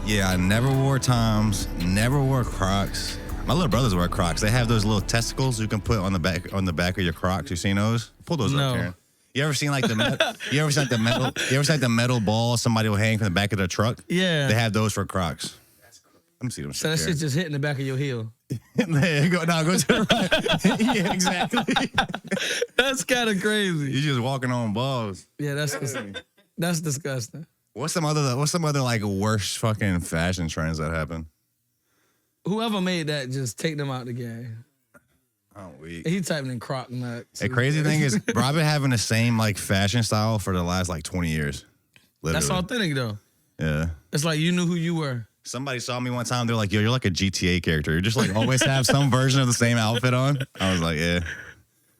Yeah, I never wore Toms, never wore Crocs. My little brothers wear Crocs. They have those little testicles you can put on the back of your Crocs. You seen those? Pull those up, Karen. You ever seen like the metal ball somebody will hang from the back of their truck? Yeah. They have those for Crocs. Let me see them. So that shit just hitting the back of your heel. Go to the right. Yeah, exactly. That's kind of crazy. You're just walking on balls. Yeah, that's disgusting. What's some other like worst fucking fashion trends that happen? Whoever made that, just take them out the game. Oh, weak. He typing in croc nuts. The crazy thing is, bro, I've been having the same like fashion style for the last like 20 years. Literally. That's authentic though. Yeah. It's like you knew who you were. Somebody saw me one time. They're like, "Yo, you're like a GTA character. You just like always have some version of the same outfit on." I was like, "Yeah."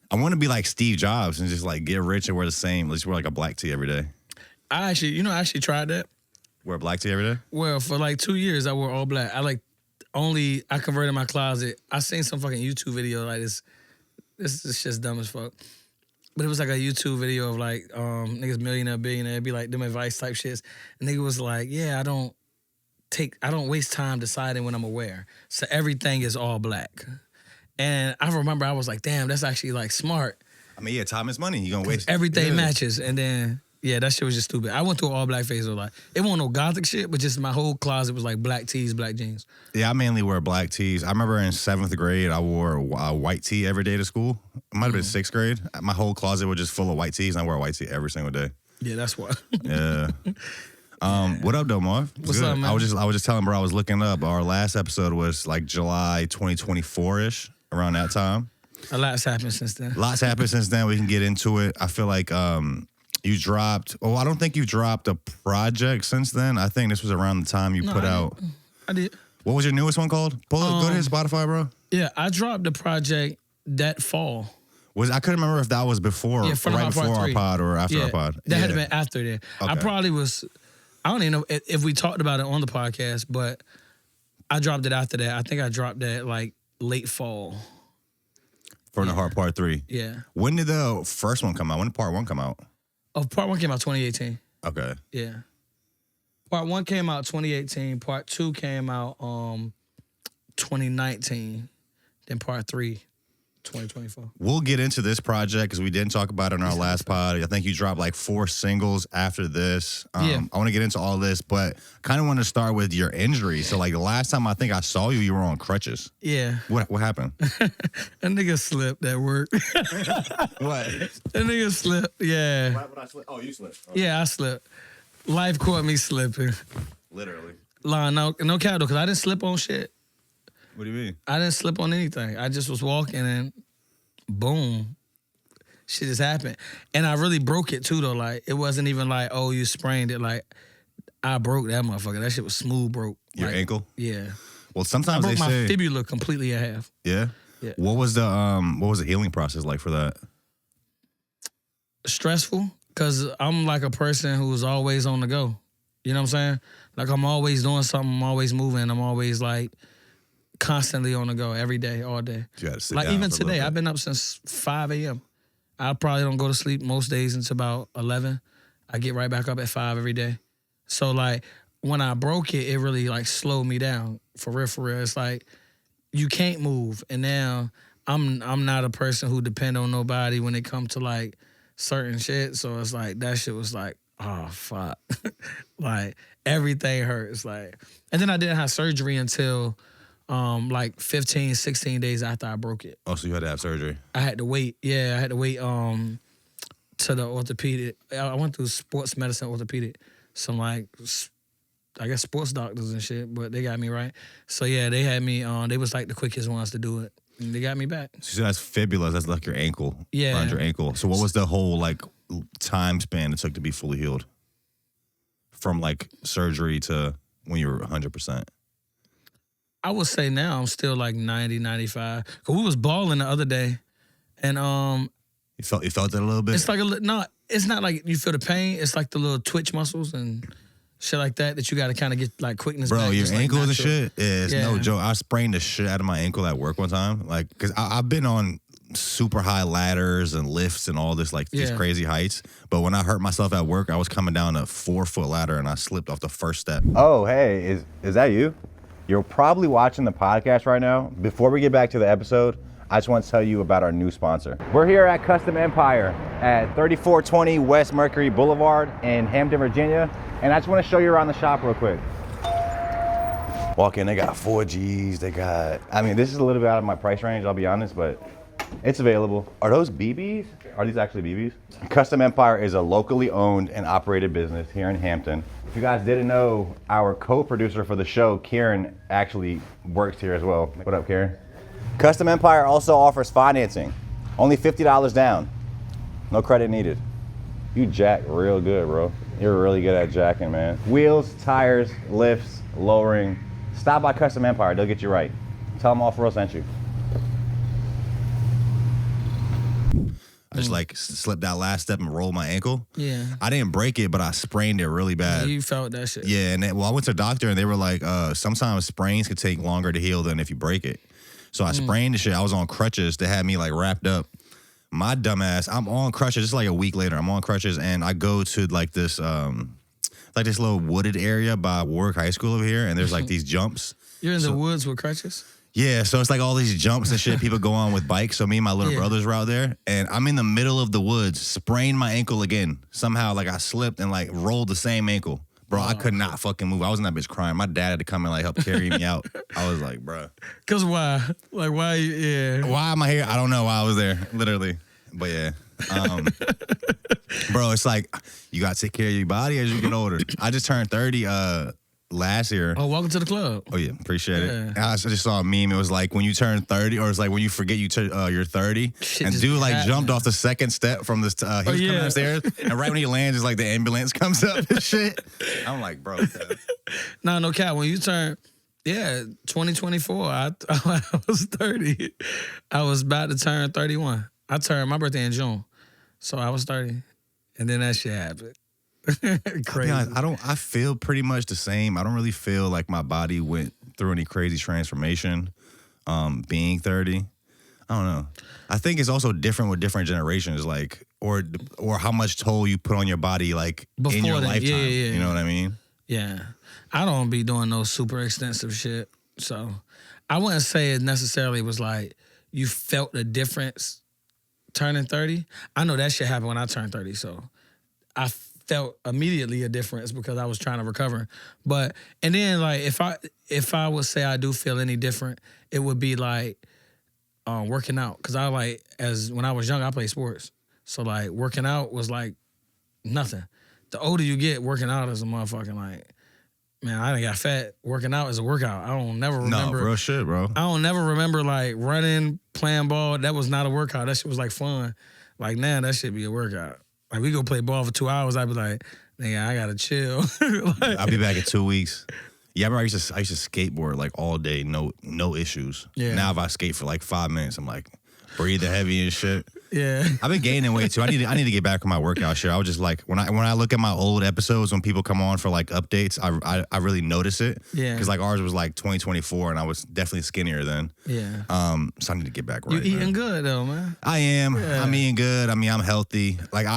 I want to be like Steve Jobs and just like get rich and wear the same. Let's wear like a black tee every day. I actually tried that. Wear a black tee every day? Well, for like 2 years, I wore all black. I converted my closet. I seen some fucking YouTube video like this. This is just dumb as fuck. But it was like a YouTube video of like niggas millionaire, billionaire. It'd be like them advice type shits. And nigga was like, yeah, I don't waste time deciding what I'm gonna wear. So everything is all black. And I remember I was like, damn, that's actually like smart. I mean, yeah, time is money. You gonna waste everything matches. And then yeah, that shit was just stupid. I went through an all black phase of like it wasn't no gothic shit, but just my whole closet was like black tees, black jeans. Yeah, I mainly wear black tees. I remember in 7th grade, I wore a white tee every day to school. It might have been 6th grade. My whole closet was just full of white tees, and I wore a white tee every single day. Yeah, that's why. Yeah. What up, though, Marv? What's up, man? I was just telling bro, I was looking up. Our last episode was like July 2024-ish, around that time. A lot's happened since then. Lots happened since then. We can get into it. I feel like you dropped. Oh, I don't think you dropped a project since then. I think this was around the time you put out. I did. What was your newest one called? Go to his Spotify, bro. Yeah, I dropped the project that fall. I couldn't remember if that was before, right before our pod or after our pod. That had to be after that. Okay. I probably was. I don't even know if we talked about it on the podcast, but I dropped it after that. I think I dropped that like late fall. For the Heart Part 3. Yeah. When did the first one come out? When did Part 1 come out? Oh, Part 1 came out 2018. Okay. Yeah. Part 1 came out 2018. Part 2 came out 2019. Then Part 3, 2024. We'll get into this project because we didn't talk about it in our last pod. I think you dropped like 4 singles after this. I want to get into all this, but kind of want to start with your injury. So like the last time I think I saw you, you were on crutches. Yeah. What happened? That nigga slipped at work. What? That nigga slipped, yeah. Why would I slip? Oh, you slipped. Okay. Yeah, I slipped. Life caught me slipping. Literally. No cap though, because I didn't slip on shit. What do you mean? I didn't slip on anything. I just was walking and boom, shit just happened. And I really broke it too though. Like it wasn't even like, oh, you sprained it. Like I broke that motherfucker. That shit was smooth broke. Your ankle? Yeah. Well, sometimes I broke they say my fibula completely in half. Yeah? Yeah. What was the healing process like for that? Stressful, because I'm like a person who's always on the go. You know what I'm saying? Like I'm always doing something, I'm always moving, I'm always like constantly on the go every day, all day. You gotta sit like down even for a today, little bit. I've been up since 5 a.m. I probably don't go to sleep most days until about 11. I get right back up at 5 every day. So like when I broke it, it really like slowed me down. For real, for real. It's like you can't move. And now I'm not a person who depend on nobody when it comes to like certain shit. So it's like that shit was like, oh fuck. Like everything hurts. Like, and then I didn't have surgery until like 15, 16 days after I broke it. Oh, so you had to have surgery? I had to wait. Yeah, I had to wait to the orthopedic. I went through sports medicine orthopedic. Some like, I guess sports doctors and shit, but they got me right. So yeah, they had me they was like the quickest ones to do it. And they got me back. So that's fibula, that's like your ankle. Yeah. Around your ankle. So what was the whole like time span it took to be fully healed? From like surgery to when you were 100%? I would say now I'm still like 90, 95. Cause we was balling the other day, and You felt that a little bit? it's like it's not like you feel the pain. It's like the little twitch muscles and shit like that you got to kind of get like quickness Bro, back. your just, like, ankles and natural. shit is no Yeah. joke. I sprained the shit out of my ankle at work one time. Like, cause I've been on super high ladders and lifts and all this, like these crazy heights. But when I hurt myself at work, I was coming down a 4-foot ladder and I slipped off the first step. Oh, hey, is that you? You're probably watching the podcast right now. Before we get back to the episode, I just want to tell you about our new sponsor. We're here at Custom Empire at 3420 West Mercury Boulevard in Hampton, Virginia. And I just want to show you around the shop real quick. Walk in, they got 4Gs, they got, I mean, this is a little bit out of my price range, I'll be honest, but it's available. Are those BBs? Are these actually BBs? Custom Empire is a locally owned and operated business here in Hampton. If you guys didn't know, our co-producer for the show, Karen, actually works here as well. What up, Karen? Custom Empire also offers financing. Only $50 down. No credit needed. You jack real good, bro. You're really good at jacking, man. Wheels, tires, lifts, lowering. Stop by Custom Empire, they'll get you right. Tell them Off-World sent you. I just like slipped that last step and rolled my ankle. Yeah. I didn't break it, but I sprained it really bad. You felt that shit. Yeah, and I went to the doctor and they were like, sometimes sprains could take longer to heal than if you break it. So I sprained the shit. I was on crutches. They had me like wrapped up. My dumbass, I'm on crutches. It's like a week later. I'm on crutches and I go to like this little wooded area by Warwick High School over here, and there's like these jumps. You're in the woods with crutches? Yeah, so it's like all these jumps and shit people go on with bikes. So me and my little brothers were out there, and I'm in the middle of the woods, sprained my ankle again. Somehow, like I slipped and like rolled the same ankle. Bro, I could not fucking move. I was in that bitch crying. My dad had to come and like help carry me out. I was like, bro. Cause why? Like why? Yeah. Why am I here? I don't know why I was there, literally. But yeah. Bro, it's like you gotta take care of your body as you get older. I just turned 30 last year. Oh, welcome to the club. Oh yeah, appreciate it. And I just saw a meme. It was like when you turn 30, or it's like when you forget you're 30. Shit, and dude like jumped off the second step from this. He was coming upstairs, and right when he lands, it's like the ambulance comes up and shit. I'm like, bro. No cap. When you turn, 2024, I was 30. I was about to turn 31. I turned my birthday in June, so I was 30, and then that shit happened. Crazy. I feel pretty much the same. I don't really feel like my body went through any crazy transformation being 30. I don't know. I think it's also different with different generations, like or how much toll you put on your body like Before in your that, lifetime. yeah. You know what I mean? Yeah. I don't be doing no super extensive shit. So I wouldn't say it necessarily was like you felt the difference turning 30. I know that shit happened when I turned 30, so I felt immediately a difference because I was trying to recover. And then like if I would say I do feel any different, it would be like working out. Cause I when I was young, I played sports. So like working out was like nothing. The older you get, working out is a motherfucking like, man, I done got fat. Working out is a workout. I don't never remember. No, real shit, bro. I don't never remember like running, playing ball. That was not a workout. That shit was like fun. Like now that shit be a workout. Like we go play ball for 2 hours, I'd be like, nigga, I gotta chill. Like, I'll be back in 2 weeks. Yeah, I remember I used to skateboard like all day, no issues. Yeah. Now if I skate for like 5 minutes, I'm like breathing heavy and shit. Yeah. I've been gaining weight too. I need to get back on my workout shit. I was just like when I look at my old episodes when people come on for like updates, I really notice it. Yeah. Because like ours was like 2024 and I was definitely skinnier then. Yeah. So I need to get back right. You eating good though, man. I am. Yeah. I'm eating good. I mean, I'm healthy. Like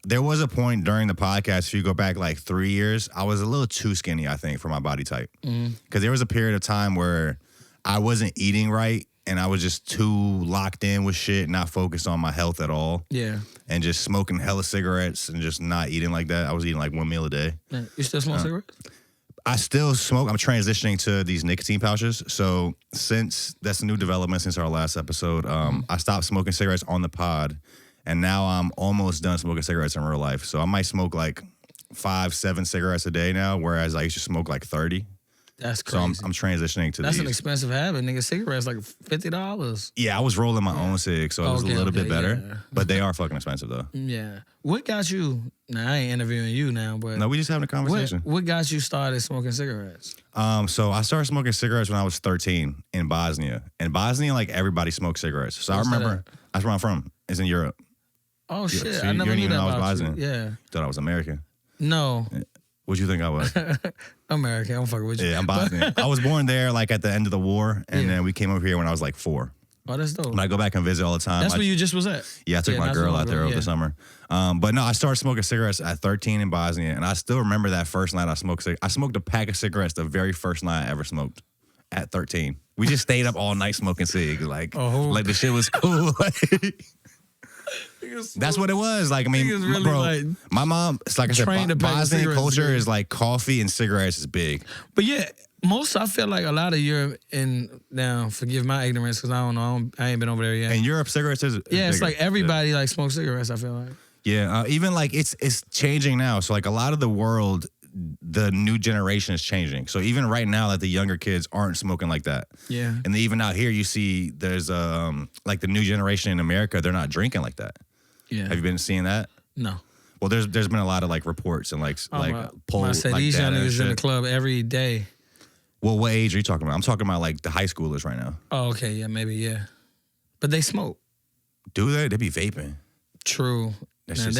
there was a point during the podcast, if you go back like 3 years, I was a little too skinny, I think, for my body type. Because there was a period of time where I wasn't eating right. And I was just too locked in with shit, not focused on my health at all. Yeah. And just smoking hella cigarettes and just not eating like that. I was eating like one meal a day. Yeah. You still smoke cigarettes? I still smoke. I'm transitioning to these nicotine pouches. So that's a new development since our last episode. I stopped smoking cigarettes on the pod. And now I'm almost done smoking cigarettes in real life. So I might smoke like 5-7 cigarettes a day now, whereas I used to smoke like 30. That's crazy. So I'm transitioning to That's these. an expensive habit, nigga. Cigarettes like $50. Yeah, I was rolling my own cig, so it was a little bit better. Yeah. But they are fucking expensive though. Yeah. What got you? Now I ain't interviewing you now, but No, we just having a conversation. What got you started smoking cigarettes? So I started smoking cigarettes when I was 13 in Bosnia. In Bosnia, like everybody smoked cigarettes. So I remember that's where I'm from. It's in Europe. Oh shit! So I never knew even that know I was about Bosnian. you. Yeah. Thought I was American. No. What'd you think I was? American. I'm fucking with you. Yeah, I'm Bosnian. I was born there like at the end of the war, and then we came over here when I was like 4. Oh, that's dope. But I go back and visit all the time. That's where you just was at? Yeah, I took my girl out there over the summer. But no, I started smoking cigarettes at 13 in Bosnia, and I still remember that first night I smoked cigarettes. I smoked a pack of cigarettes the very first night I ever smoked at 13. We just stayed up all night smoking cigs. Like the shit was cool. That's what it was. Like, I mean, really bro, my mom, it's like I said, Bosnian culture is like coffee and cigarettes is big. But yeah, I feel like a lot of Europe, and now forgive my ignorance because I don't know, I ain't been over there yet. And Europe, cigarettes is yeah, it's like everybody like smokes cigarettes, I feel like. Yeah, even like it's changing now. So like a lot of the world, the new generation is changing. So even right now, like the younger kids aren't smoking like that. Yeah. And even out here, you see there's like the new generation in America, they're not drinking like that. Yeah. Have you been seeing that? No. Well, there's been a lot of like reports and like polls. I said like these young niggas in the club every day. Well, what age are you talking about? I'm talking about like the high schoolers right now. Oh, okay, yeah, maybe, yeah. But they smoke. Do they? They be vaping. True. That's just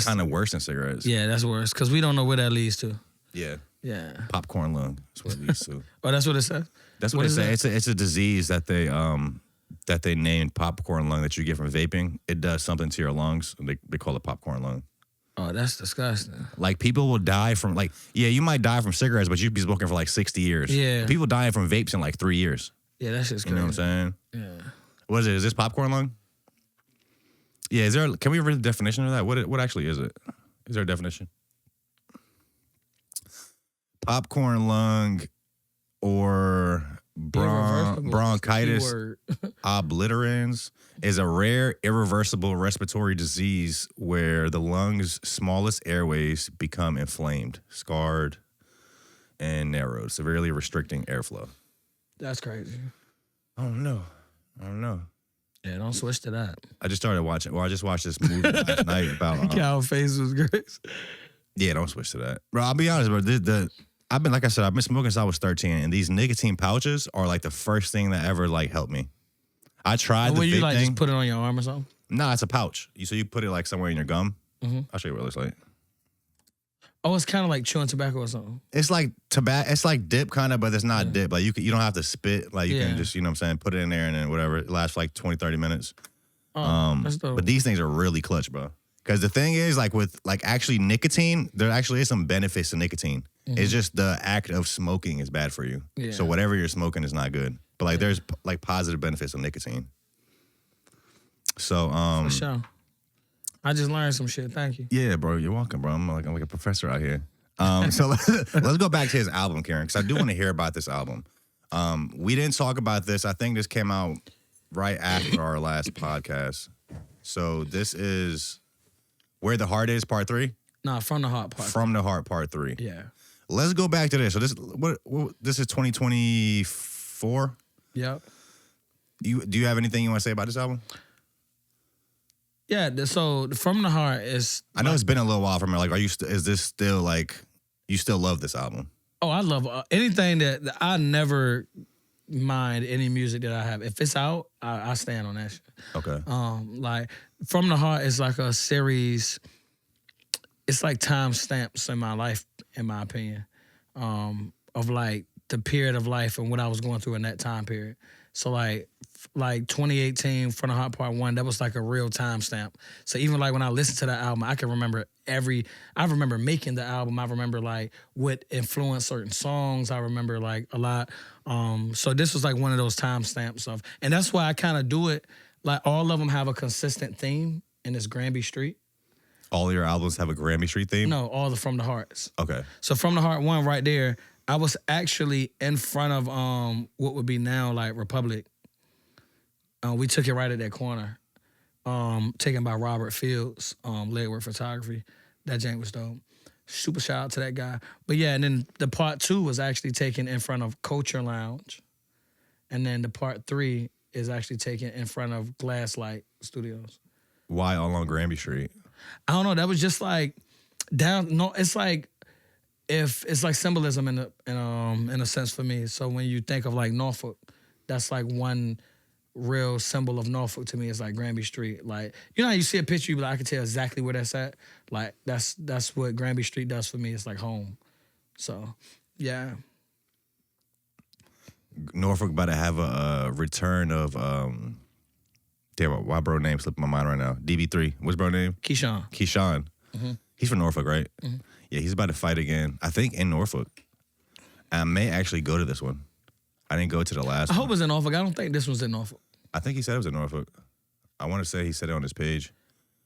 kind of worse than cigarettes. Yeah, that's worse because we don't know where that leads to. Yeah. Yeah. Popcorn lung. That's what it leads to. Oh, that's what it says? That's what they say. It's a disease that they named popcorn lung that you get from vaping. It does something to your lungs. And they call it popcorn lung. Oh, that's disgusting. Like people will die from like, yeah, you might die from cigarettes, but you'd be smoking for like 60 years. Yeah. People dying from vapes in like 3 years. Yeah, that's just crazy. You know what I'm saying? Yeah. What is it? Is this popcorn lung? Yeah, can we read the definition of that? What actually is it? Is there a definition? Popcorn lung or bronchitis obliterans is a rare, irreversible respiratory disease where the lungs' smallest airways become inflamed, scarred, and narrowed, severely restricting airflow. That's crazy. I don't know. Yeah, don't switch to that. I just started watching. Well, I just watched this movie last night about. Cow face was great. Yeah, don't switch to that, bro. I'll be honest, bro. I've been smoking since I was 13, and these nicotine pouches are like the first thing that ever like helped me. I tried the you vape like thing. just put it on your arm or something? No, it's a pouch. So you put it like somewhere in your gum. Mm-hmm. I'll show you what it looks like. Oh, it's kind of like chewing tobacco or something. It's like tobacco. It's like dip kind of, but it's not dip. Like you don't have to spit. Like you can just, you know what I'm saying, put it in there and then whatever. It lasts for like 20, 30 minutes. Oh, that's dope. But these things are really clutch, bro. Because the thing is, like with like actually nicotine, there actually is some benefits to nicotine. Mm-hmm. It's just the act of smoking is bad for you. Yeah. So whatever you're smoking is not good. But like there's like positive benefits of nicotine. So for sure. I just learned some shit. Thank you. Yeah, bro. You're welcome, bro. I'm like a professor out here. So let's go back to his album, Karen, because I do want to hear about this album. We didn't talk about this. I think this came out right after our last podcast. So this is Where the Heart Is, Part 3? Nah, From the Heart, Part 3. From the Heart, Part 3. Yeah. Let's go back to this. So this this is 2024? Yep. Do you have anything you want to say about this album? Yeah, so From the Heart is... I know it's been a little while from it. Like, is this still like, you still love this album? Oh, I love anything that I never mind any music that I have. If it's out, I stand on that shit. Okay. Like, From the Heart is like a series... It's like time stamps in my life, in my opinion, of like the period of life and what I was going through in that time period. So like 2018, From the Heart Part 1, that was like a real time stamp. So even like when I listened to that album, I can remember I remember making the album. I remember like what influenced certain songs. I remember like a lot. So this was like one of those time stamps of, and that's why I kind of do it. Like all of them have a consistent theme, and it's Granby Street. All your albums have a Granby Street theme? No, all the From the Hearts. Okay. So From the Heart 1 right there, I was actually in front of what would be now like Republic. We took it right at that corner. Taken by Robert Fields, Legwork Photography. That jank was dope. Super shout out to that guy. But yeah, and then the Part 2 was actually taken in front of Culture Lounge. And then the Part 3 is actually taken in front of Glasslight Studios. Why all on Granby Street? I don't know. That was just like down. No, it's like it's like symbolism in a sense for me. So when you think of like Norfolk, that's like one real symbol of Norfolk to me. Is like Granby Street. Like you know how you see a picture, you be like, I can tell exactly where that's at. Like that's what Granby Street does for me. It's like home. So yeah. Norfolk about to have a return of damn, why bro name slipping my mind right now? DB3. What's bro name? Keyshawn. Mm-hmm. He's from Norfolk, right? Mm-hmm. Yeah, he's about to fight again. I think in Norfolk. I may actually go to this one. I didn't go to the last one. I hope it's in Norfolk. I don't think this one's in Norfolk. I think he said it was in Norfolk. I want to say he said it on his page.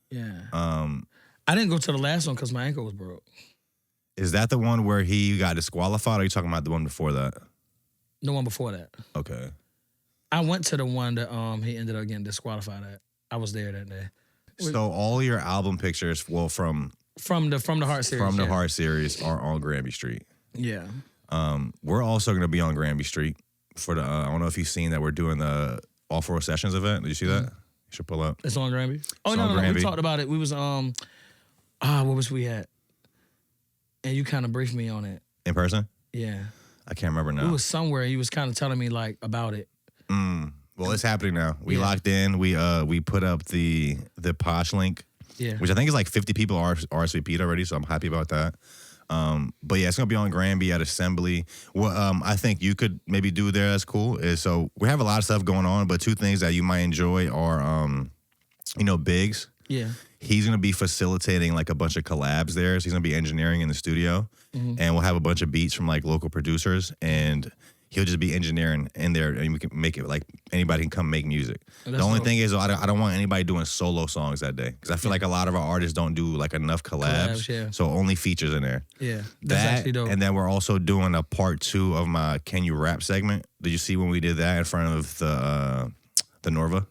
Yeah. I didn't go to the last one because my ankle was broke. Is that the one where he got disqualified, or are you talking about the one before that? The one before that. Okay. I went to the one that he ended up getting disqualified at. I was there that day. So all your album pictures, well, from the Heart series. From the Heart series are on Granby Street. Yeah. We're also going to be on Granby Street for the, I don't know if you've seen that we're doing the Off-Road Sessions event. Did you see that? You should pull up. It's on Granby? Oh, no, we talked about it. We was, what was we at? And you kind of briefed me on it. In person? Yeah. I can't remember now. We was somewhere. He was kind of telling me, like, about it. Well, it's happening now. We locked in. We put up the Posh link, which I think is like 50 people RSVP'd already, so I'm happy about that. But yeah, it's gonna be on Granby at Assembly. What I think you could maybe do there that's cool is, so we have a lot of stuff going on, but two things that you might enjoy are Biggs. Yeah. He's gonna be facilitating like a bunch of collabs there. So he's gonna be engineering in the studio, and we'll have a bunch of beats from like local producers, and he'll just be engineering in there, and we can make it like anybody can come make music. The only thing is, I don't want anybody doing solo songs that day, because I feel like a lot of our artists don't do like enough collabs, so only features in there. Yeah, that's actually dope. And then we're also doing a part 2 of my Can You Rap segment. Did you see when we did that in front of the Norva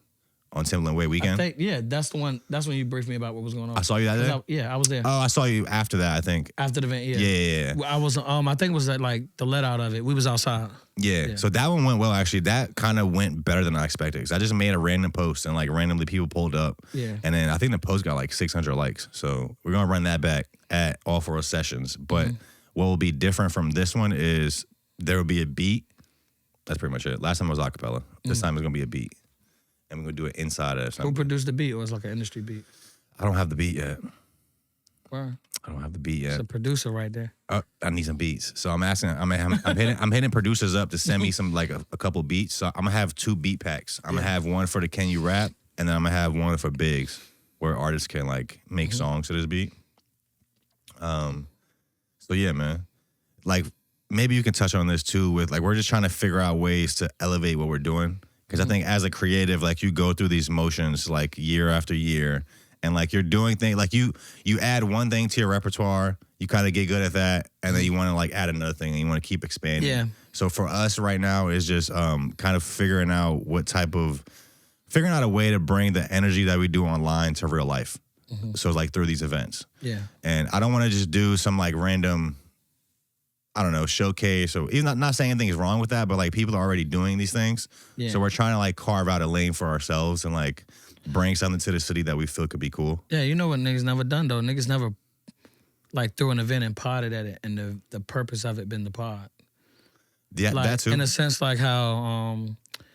on Timberland Way weekend? I think, that's the one. That's when you briefed me about what was going on. I saw you that day? I was there. Oh, I saw you after that, I think. After the event, yeah. Yeah. I was, I think it was at like the let out of it. We was outside. Yeah. So that one went well, actually. That kind of went better than I expected. Because I just made a random post and like randomly people pulled up. Yeah. And then I think the post got like 600 likes. So we're going to run that back at Off-Road Sessions. But what will be different from this one is there will be a beat. That's pretty much it. Last time it was acapella. This time it's going to be a beat. And we're going to do it inside of something. Who produced the beat? Or it's like an industry beat? I don't have the beat yet. Where? I don't have the beat yet. It's a producer right there. I need some beats. So I'm asking, I'm hitting producers up to send me some, like a couple beats. So I'm going to have 2 beat packs. I'm going to have one for the Can You Rap, and then I'm going to have one for Biggs, where artists can like make songs to this beat. So yeah, man. Like maybe you can touch on this too with like, we're just trying to figure out ways to elevate what we're doing. Because I think as a creative, like you go through these motions like year after year, and like you're doing things, like you add one thing to your repertoire, you kind of get good at that, and then you want to like add another thing, and you want to keep expanding. Yeah. So for us right now is just kind of figuring out a way to bring the energy that we do online to real life. So it's like through these events. Yeah. And I don't want to just do some like random, I don't know, showcase, or even not saying anything is wrong with that, but like people are already doing these things. Yeah. So we're trying to like carve out a lane for ourselves and like bring something to the city that we feel could be cool. Yeah, you know what niggas never done though? Niggas never like threw an event and podded at it, and the purpose of it been the pod. Yeah, like, that too. In a sense, like how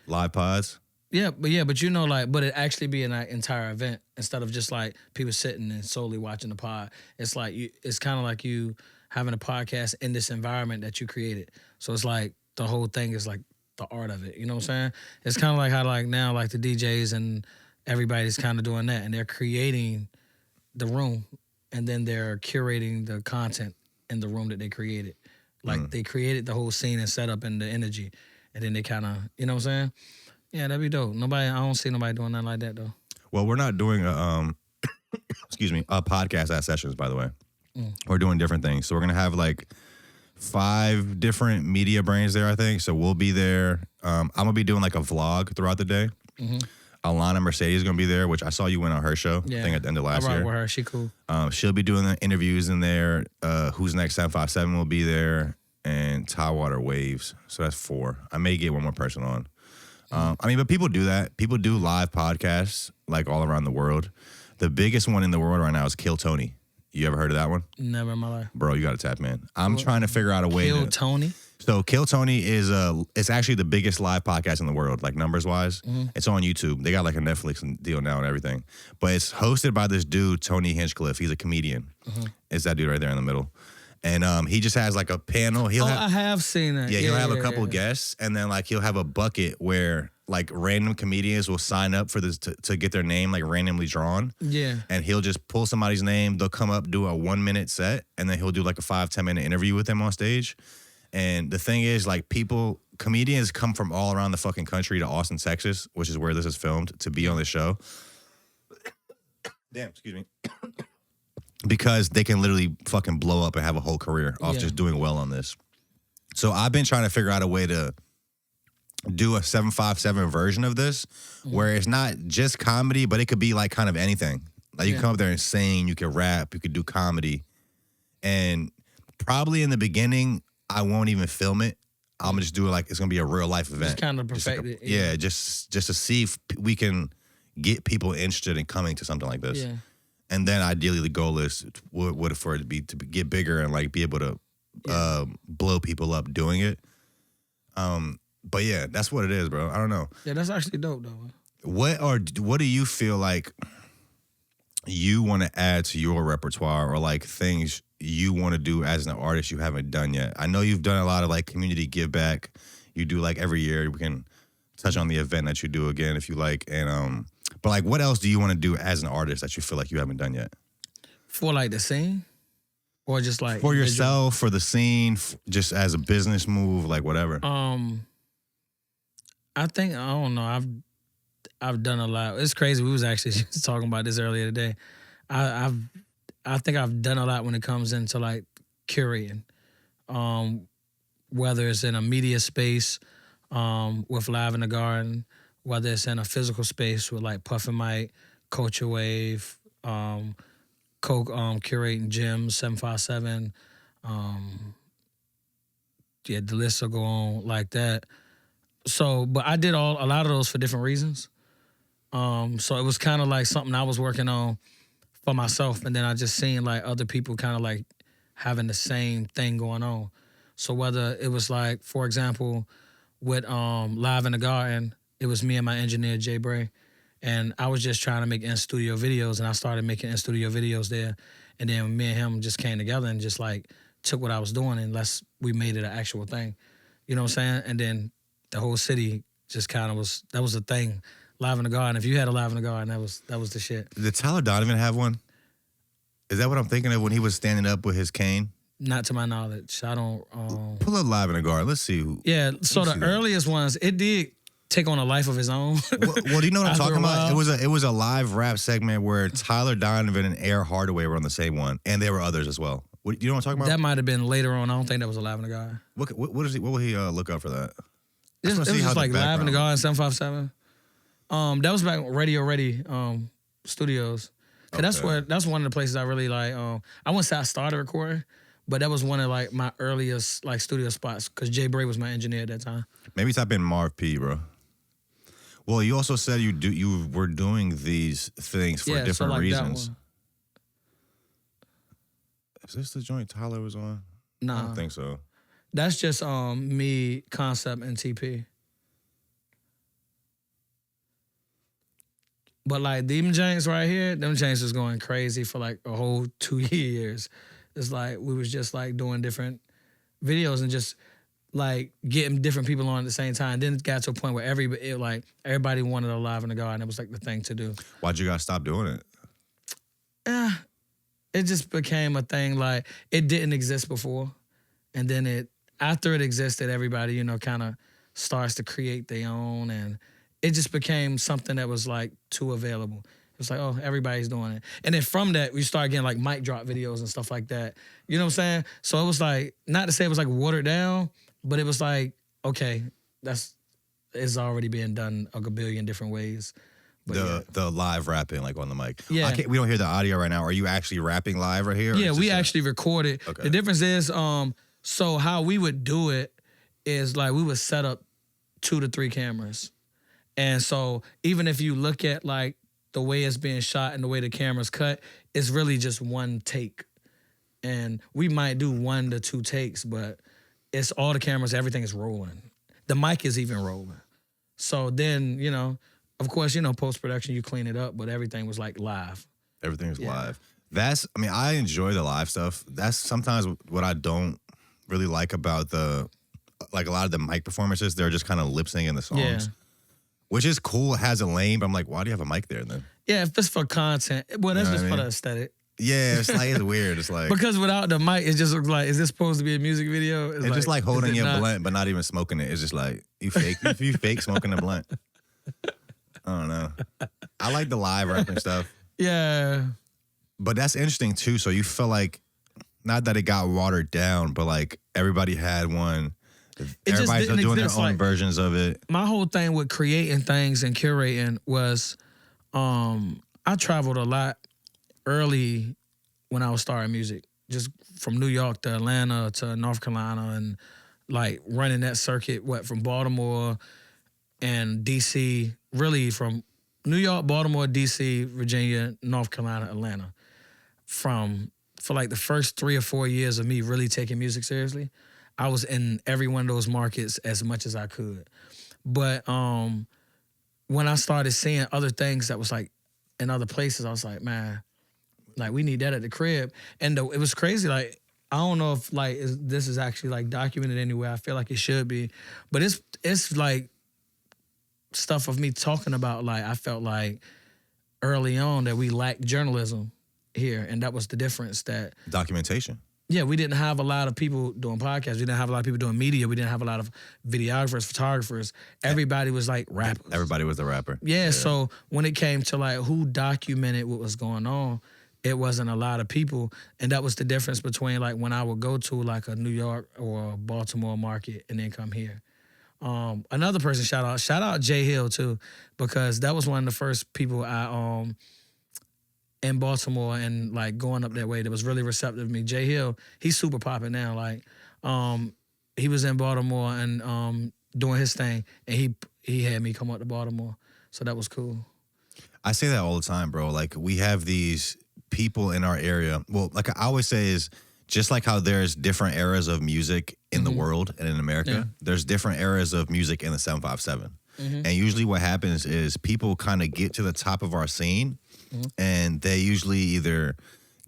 live pods. Yeah, but you know, like, but it actually be an entire event instead of just like people sitting and solely watching the pod. It's like it's kind of like you having a podcast in this environment that you created. So it's like the whole thing is like the art of it. You know what I'm saying? It's kind of like how like now like the DJs and everybody's kind of doing that, and they're creating the room, and then they're curating the content in the room that they created. Like they created the whole scene and setup and the energy, and then they kind of, you know what I'm saying? Yeah, that'd be dope. I don't see nobody doing nothing like that though. Well, we're not doing a podcast at Sessions, by the way. We're doing different things. So we're gonna have like 5 different media brains there, I think. So we'll be there. I'm gonna be doing like a vlog throughout the day. Alana Mercedes is gonna be there, which I saw you went on her show. I think at the end of last year. With her, she cool. She'll be doing the interviews in there. Who's Next 757 will be there, and Tidewater Waves. So that's 4. I may get one more person on. But people do that. People do live podcasts like all around the world. The biggest one in the world right now is Kill Tony. You ever heard of that one? Never in my life. Bro, you got to tap in. I'm trying to figure out a way Kill Tony? So Kill Tony is it's actually the biggest live podcast in the world, like numbers wise. It's on YouTube. They got like a Netflix deal now and everything. But it's hosted by this dude, Tony Hinchcliffe. He's a comedian. It's that dude right there in the middle. And he just has like a panel. I have seen that. Yeah, he'll have a couple guests, and then like he'll have a bucket where like random comedians will sign up for this to get their name like randomly drawn. Yeah. And he'll just pull somebody's name. They'll come up, do a 1 minute set, and then he'll do like a 5-10 minute interview with them on stage. And the thing is, like, comedians come from all around the fucking country to Austin, Texas, which is where this is filmed, to be on this show. Damn, excuse me. Because they can literally fucking blow up and have a whole career off just doing well on this. So I've been trying to figure out a way to do a 757 version of this where it's not just comedy, but it could be like kind of anything. Like you can come up there and sing, you can rap, you could do comedy. And probably in the beginning, I won't even film it. I'm gonna just do it like it's gonna be a real life event. Just kind of perfect like it. Yeah, just to see if we can get people interested in coming to something like this. Yeah. And then ideally the goal is would for it to get bigger and like be able to blow people up doing it. But yeah, that's what it is, bro. I don't know. Yeah, that's actually dope though. What do you feel like you want to add to your repertoire, or like things you want to do as an artist you haven't done yet? I know you've done a lot of like community give back. You do like every year. We can touch on the event that you do again if you like. And but like, what else do you want to do as an artist that you feel like you haven't done yet? For like the scene, or just like for yourself, for the scene, just as a business move, like whatever. I think I don't know. I've done a lot. It's crazy. We was actually just talking about this earlier today. I think I've done a lot when it comes into like curating, whether it's in a media space with Live in the Garden, whether it's in a physical space with like Puff and Mike, Culture Wave, curating gyms, 757. The list will go on like that. So, but I did a lot of those for different reasons. So it was kind of like something I was working on for myself, and then I just seen like other people kind of like having the same thing going on. So whether it was like, for example, with Live in the Garden, it was me and my engineer Jay Bray, and I was just trying to make in-studio videos, and I started making in-studio videos there, and then me and him just came together and just like took what I was doing and we made it an actual thing. You know what I'm saying? And then the whole city just kind of that was the thing. Live in the Garden. If you had a Live in the Garden, that was the shit. Did Tyler Donovan have one? Is that what I'm thinking of when he was standing up with his cane? Not to my knowledge. I don't. Pull up Live in the Garden. Let's see who. Yeah. So the earliest ones, it did take on a life of his own. Well, do you know what I'm talking about? It was a live rap segment where Tyler Donovan and Air Hardaway were on the same one, and there were others as well. You know what I'm talking about? That might have been later on. I don't think that was a Live in the Garden. What will he look up for that? It was just like Live in the Garden 757. That was back Radio Ready Studios. Okay. That's one of the places I really like. I wouldn't say I started recording, but that was one of like my earliest like studio spots because Jay Bray was my engineer at that time. Maybe type in Marv.P, bro. Well, you also said you were doing these things for different reasons. Is this the joint Tyler was on? Nah. I don't think so. That's just me, Concept, and TP. But like them James right here, them James was going crazy for like a whole 2 years. It's like we was just like doing different videos and just like getting different people on at the same time. Then it got to a point where everybody wanted a Live in the Garden. It was like the thing to do. Why'd you guys stop doing it? It just became a thing. Like it didn't exist before, and then after it existed, everybody kind of starts to create their own, and it just became something that was like too available. It was like, oh, everybody's doing it. And then from that, we started getting like mic drop videos and stuff like that. You know what I'm saying? So it was like, not to say it was like watered down, but it was like, okay, it's already being done a billion different ways. But the live rapping like on the mic. Yeah. We don't hear the audio right now. Are you actually rapping live right here? Yeah, we actually recorded. Okay. The difference is, so how we would do it is like we would set up 2 to 3 cameras. And so even if you look at like the way it's being shot and the way the camera's cut, it's really just one take. And we might do 1 to 2 takes, but it's all the cameras, everything is rolling. The mic is even rolling. So then, of course, post-production, you clean it up, but everything was like live. Everything is live. I enjoy the live stuff. That's sometimes what I don't really like about a lot of the mic performances. They're just kind of lip syncing the songs. Yeah. Which is cool, it has a lane, but I'm like, why do you have a mic there then? Yeah, if it's for content, well, that's just for the aesthetic. Yeah, it's like, it's weird. It's like... Because without the mic, it just looks like, is this supposed to be a music video? It's just like holding your blunt, but not even smoking it. It's just like, you fake smoking a blunt. I don't know. I like the live rapping stuff. Yeah. But that's interesting too. So you feel like, not that it got watered down, but like everybody had one. Everybody's doing their own versions of it. My whole thing with creating things and curating was, I traveled a lot early when I was starting music, just from New York to Atlanta to North Carolina, and like running that circuit, from Baltimore and DC, really from New York, Baltimore, DC, Virginia, North Carolina, Atlanta. For like the first 3 or 4 years of me really taking music seriously, I was in every one of those markets as much as I could. But when I started seeing other things that was like in other places, I was like, man, like we need that at the crib. And it was crazy. Like, I don't know if like this is actually like documented anywhere. I feel like it should be. But it's like stuff of me talking about, like, I felt like early on that we lacked journalism here. And that was the difference. That documentation. Yeah, we didn't have a lot of people doing podcasts. We didn't have a lot of people doing media. We didn't have a lot of videographers, photographers. Everybody was like rappers. Everybody was the rapper. Yeah, so when it came to like who documented what was going on, it wasn't a lot of people. And that was the difference between like when I would go to like a New York or a Baltimore market and then come here. Another person shout out Jay Hill too, because that was one of the first people I in Baltimore and like going up that way that was really receptive to me. Jay Hill, he's super popping now. Like, he was in Baltimore and doing his thing, and he had me come up to Baltimore, so that was cool. I say that all the time, bro. Like, we have these people in our area. Well, like I always say, is just like how there's different eras of music in the world and in America, there's different eras of music in the 757. And usually what happens is people kind of get to the top of our scene, and they usually either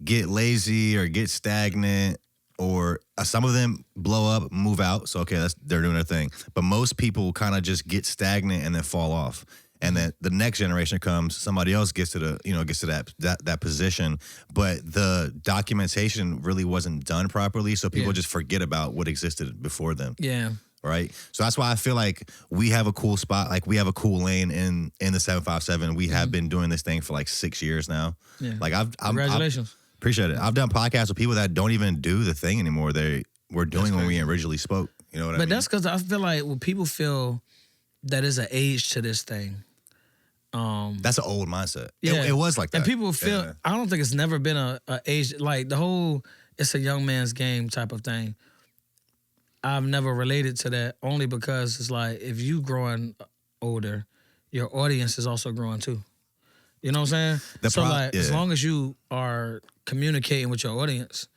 get lazy or get stagnant, or some of them blow up, move out. So, okay, they're doing their thing. But most people kind of just get stagnant and then fall off. And then the next generation comes, somebody else gets to that position, but the documentation really wasn't done properly, so people just forget about what existed before them. Yeah. Right? So that's why I feel like we have a cool spot, like we have a cool lane in the 757. We have been doing this thing for like 6 years now. Yeah. Like Congratulations. Appreciate it. I've done podcasts with people that don't even do the thing anymore. They were doing when we originally spoke. You know what I mean? But that's because I feel like when people feel that there's an age to this thing. That's an old mindset. Yeah. It was like that. And people feel, I don't think it's never been a age, like the whole, it's a young man's game type of thing. I've never related to that, only because it's like, if you growing older, your audience is also growing too. You know what I'm saying? As long as you are communicating with your audience,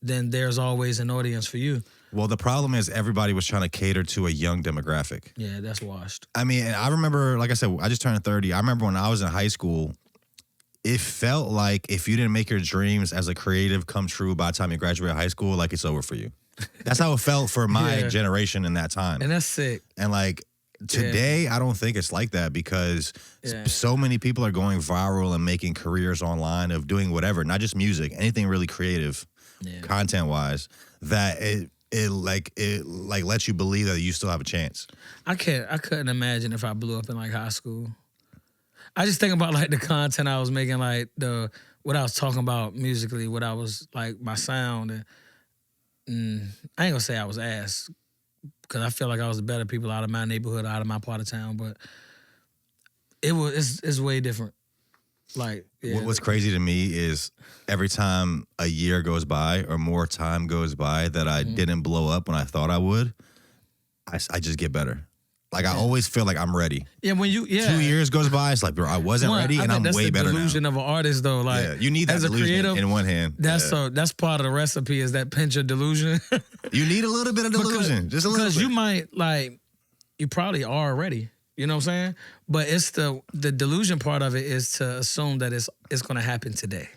then there's always an audience for you. Well, the problem is everybody was trying to cater to a young demographic. Yeah, that's washed. I mean, I remember, like I said, I just turned 30. I remember when I was in high school, it felt like if you didn't make your dreams as a creative come true by the time you graduate high school, like it's over for you. That's how it felt for my generation in that time. And that's sick. And like today, I don't think it's like that, because so many people are going viral and making careers online of doing whatever, not just music, anything really creative, content-wise, that it lets you believe that you still have a chance. I couldn't imagine if I blew up in like high school. I just think about like the content I was making, like what I was talking about musically, what I was like, my sound, and I ain't gonna say I was ass, because I feel like I was the better people out of my neighborhood, out of my part of town, but it's way different. Like, what's crazy to me is every time a year goes by or more time goes by that I didn't blow up when I thought I would, I just get better. Like, I always feel like I'm ready. Yeah, when 2 years goes by, it's like, bro, I wasn't ready, and I'm way better now. That's the delusion of an artist, though. Like, you need that delusion creative, in one hand. That's part of the recipe, is that pinch of delusion. You need a little bit of delusion, just a little bit. Because you might, like, you probably are ready. You know what I'm saying? But it's the delusion part of it is to assume that it's going to happen today.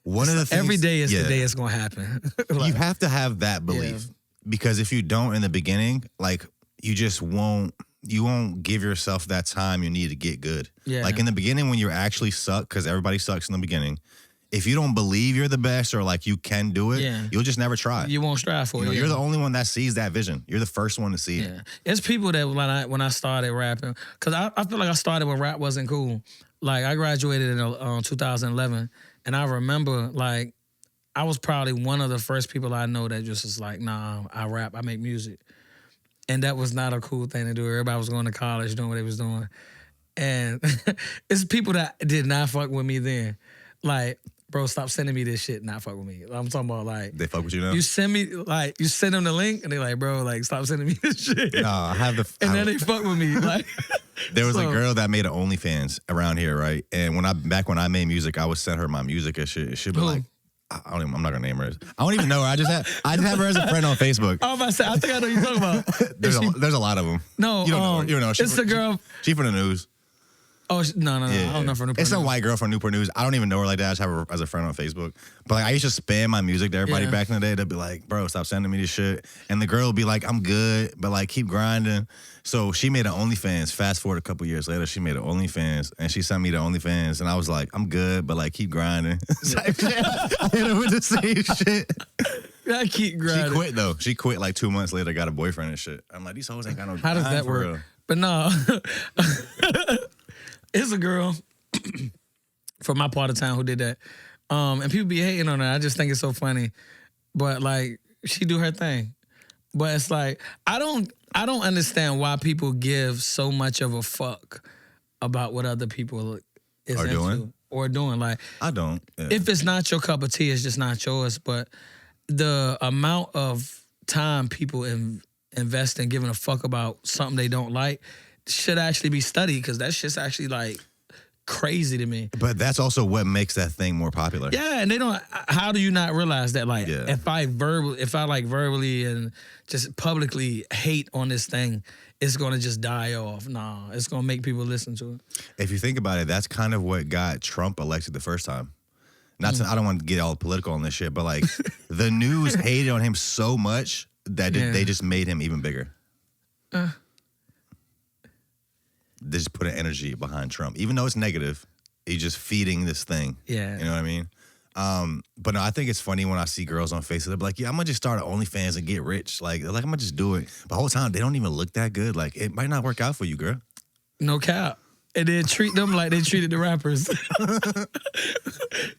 One of the things, every day is the day it's gonna happen. Like, you have to have that belief because if you don't in the beginning, like you just won't. You won't give yourself that time you need to get good. Yeah. Like in the beginning when you actually suck, because everybody sucks in the beginning. If you don't believe you're the best or like you can do it, you'll just never try. You won't strive for it. You're the only one that sees that vision. You're the first one to see it. It's people that when I started rapping, because I feel like I started when rap wasn't cool. Like I graduated in 2011, and I remember like I was probably one of the first people I know that just was like, nah, I rap, I make music. And that was not a cool thing to do. Everybody was going to college doing what they was doing. And it's people that did not fuck with me then. Like, bro, stop sending me this shit, not fuck with me. I'm talking about like... They fuck with you now? You send them the link, and they're like, bro, like, stop sending me this shit. No, I have the... And then they fuck with me. Like, there was a girl that made an OnlyFans around here, right? And back when I made music, I would send her my music and shit. She'd be like... I'm not gonna name her. I don't even know her. I just have her as a friend on Facebook. I was about to say, I think I know what you're talking about. there's a lot of them. No, you don't know her. You don't know. It's the girl. She from the news. Oh, no. Yeah. I don't know from Newport It's News. a white girl from Newport News. I don't even know her like that. I just have her as a friend on Facebook. But like, I used to spam my music to everybody back in the day. They'd be like, bro, stop sending me this shit. And the girl would be like, I'm good, but like, keep grinding. So she made an OnlyFans. Fast forward a couple years later, she made an OnlyFans. And she sent me the OnlyFans. And I was like, I'm good, but like, keep grinding. I hit her with the same shit. I keep grinding. She quit though. She quit like 2 months later, got a boyfriend and shit. I'm like, these hoes ain't got no How does that work? real. But no. It's a girl from my part of town who did that. And people be hating on her. I just think it's so funny. But like, she do her thing. But it's like, I don't understand why people give so much of a fuck about what other people are doing. Or doing. Like, I don't. Yeah. If it's not your cup of tea, it's just not yours. But the amount of time people invest in giving a fuck about something they don't like should actually be studied, because that shit's actually like crazy to me. But that's also what makes that thing more popular. Yeah, and they don't. How do you not realize that? Like, if I verbally and just publicly hate on this thing, it's gonna just die off. Nah, it's gonna make people listen to it. If you think about it, that's kind of what got Trump elected the first time. I don't want to get all political on this shit, but like the news hated on him so much that they just made him even bigger. They just put an energy behind Trump. Even though it's negative, he's just feeding this thing. Yeah. You know what I mean? But no, I think it's funny when I see girls on Facebook, they're like, yeah, I'm going to just start an OnlyFans and get rich. Like, I'm going to just do it. But the whole time, they don't even look that good. Like, it might not work out for you, girl. No cap. And then treat them like they treated the rappers.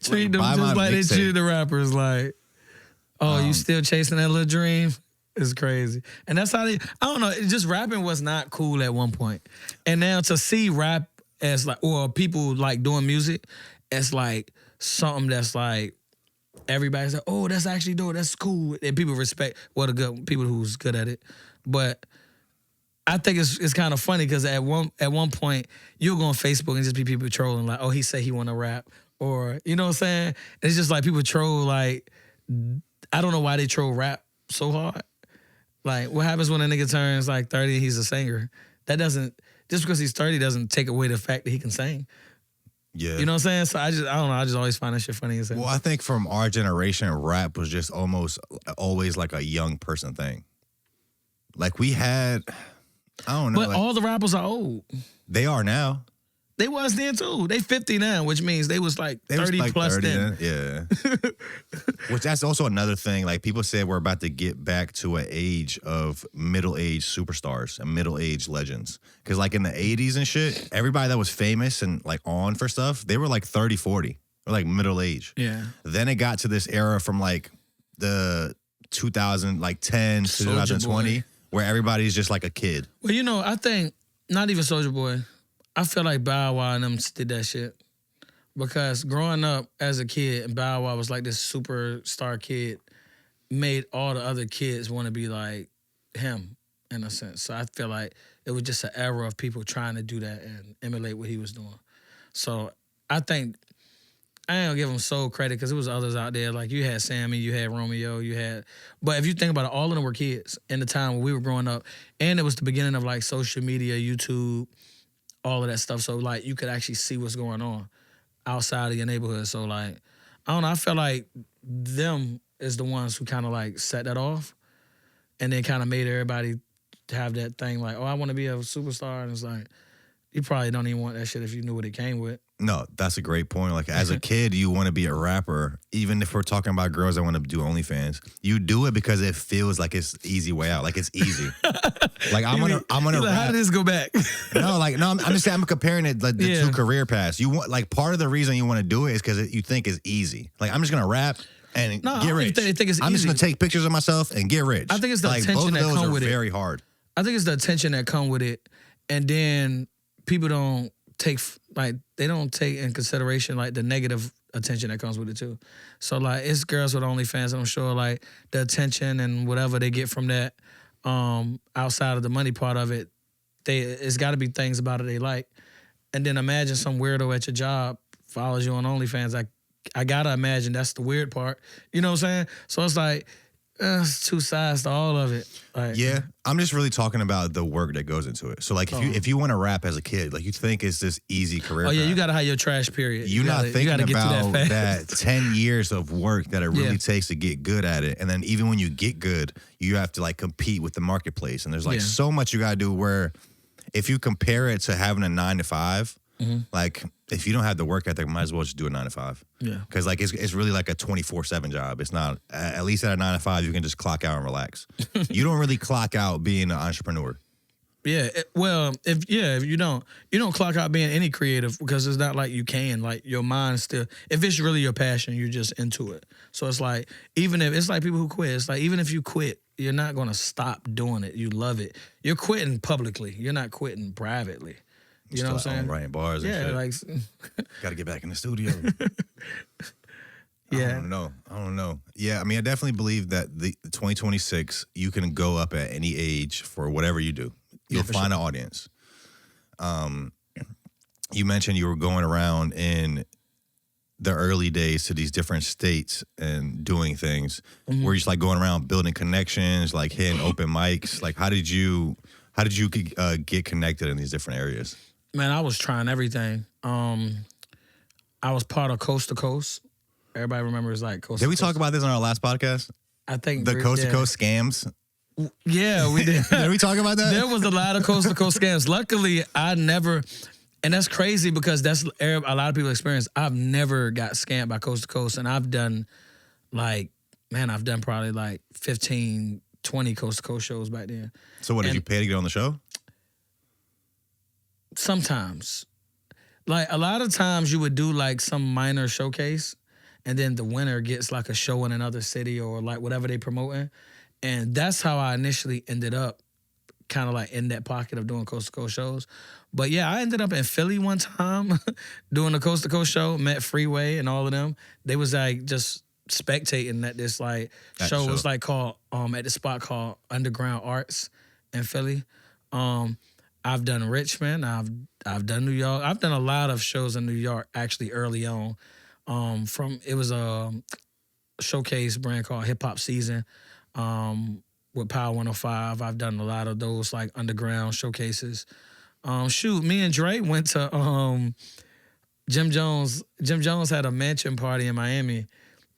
Treat them just like they treated the rappers. Like, oh, you still chasing that little dream? It's crazy. And that's how I don't know, just rapping was not cool at one point. And now to see rap as like, or people like doing music, it's like something that's like, everybody's like, oh, that's actually dope, that's cool. And people respect people who's good at it. But I think it's kind of funny because at one point, you'll go on Facebook and just be people trolling like, oh, he said he want to rap. Or, you know what I'm saying? It's just like people troll like, I don't know why they troll rap so hard. Like, what happens when a nigga turns like 30 and he's a singer? That doesn't, just because he's 30 doesn't take away the fact that he can sing. Yeah. You know what I'm saying? So I don't know. I just always find that shit funny as hell. Well, I think from our generation, rap was just always like a young person thing. Like we had, I don't know. But like, all the rappers are old. They are now. They was then too. They 50 now, which means they was like 30 plus 30 then. Yeah. Which that's also another thing. Like people said we're about to get back to an age of middle-aged superstars and middle-aged legends. Because like in the 80s and shit, everybody that was famous and like on for stuff, they were like 30, 40. Or like middle age. Yeah. Then it got to this era from like the 2010 to 2020 where everybody's just like a kid. Well, you know, I think not even Soulja Boy. I feel like Bow-Wow and them did that shit. Because growing up as a kid, and Bow-Wow was like this superstar kid, made all the other kids want to be like him, in a sense. So I feel like it was just an era of people trying to do that and emulate what he was doing. So I think, I ain't gonna give him sole credit because there was others out there. Like you had Sammy, you had Romeo, but if you think about it, all of them were kids in the time when we were growing up. And it was the beginning of like social media, YouTube, all of that stuff. So like you could actually see what's going on outside of your neighborhood. So like I don't know. I feel like them is the ones who kind of like set that off, and then kind of made everybody have that thing like, oh, I want to be a superstar, and it's like you probably don't even want that shit if you knew what it came with. No, that's a great point. Like, as a kid, you want to be a rapper. Even if we're talking about girls that want to do OnlyFans, you do it because it feels like it's the easy way out. Like, it's easy. Like, I'm gonna like, rap. how did this go back? No, I'm just saying, I'm comparing it like the two career paths. You want, like, part of the reason you want to do it is because you think it's easy. Like, I'm just gonna rap and get rich. I think it's I'm just easy. gonna take pictures of myself and get rich. I think it's the like, attention both that of those come are with it. very hard. I think it's the attention that come with it, and then people don't take in consideration like the negative attention that comes with it too. So like it's girls with OnlyFans, and I'm sure like the attention and whatever they get from that, outside of the money part of it, it's got to be things about it they like. And then imagine some weirdo at your job follows you on OnlyFans. I gotta imagine that's the weird part. You know what I'm saying? So it's like it's two sides to all of it. Like, yeah, I'm just really talking about the work that goes into it. So like if you want to rap as a kid, like you think it's this easy career. Oh yeah, path. you gotta have your trash period. You're not thinking about that 10 years of work that it really takes to get good at it. And then even when you get good, you have to like compete with the marketplace. And there's like so much you gotta do where if you compare it to having a 9 to 5, like if you don't have the work ethic, might as well just do a 9 to 5. Yeah. Because like it's really like a 24/7 job. It's not, at least at a 9 to 5, you can just clock out and relax. You don't really clock out being an entrepreneur. Yeah, if you don't clock out being any creative because it's not like you can. Like your mind still, if it's really your passion, you're just into it. So it's like even if it's like people who quit, it's like even if you quit, you're not gonna stop doing it. You love it. You're quitting publicly. You're not quitting privately. You know what I'm saying? Writing bars and shit. Like got to get back in the studio. Yeah. I don't know. Yeah, I mean, I definitely believe that the 2026, you can go up at any age for whatever you do. You'll find an audience. You mentioned you were going around in the early days to these different states and doing things. Were you just like going around building connections, like hitting open mics? Like, how did you get connected in these different areas? Man, I was trying everything. I was part of Coast to Coast. Everybody remembers like Coast to Coast. Did we talk about this on our last podcast? I think the Coast to Coast scams. Yeah, we did. Did we talk about that? There was a lot of Coast to Coast scams. Luckily, I never, and that's crazy because that's a lot of people experience. I've never got scammed by Coast to Coast, and I've done probably like 15, 20 Coast to Coast shows back then. So what, did you pay to get on the show? Sometimes. Like a lot of times you would do like some minor showcase and then the winner gets like a show in another city or like whatever they promoting. And that's how I initially ended up kind of like in that pocket of doing Coast to Coast shows. But yeah, I ended up in Philly one time doing a Coast to Coast show, met Freeway and all of them. They was like just spectating at this like show. It was like called at this spot called Underground Arts in Philly. I've done Richmond. I've done New York. I've done a lot of shows in New York actually early on. It was a showcase brand called Hip Hop Season with Power 105. I've done a lot of those like underground showcases. Me and Dre went to Jim Jones. Jim Jones had a mansion party in Miami.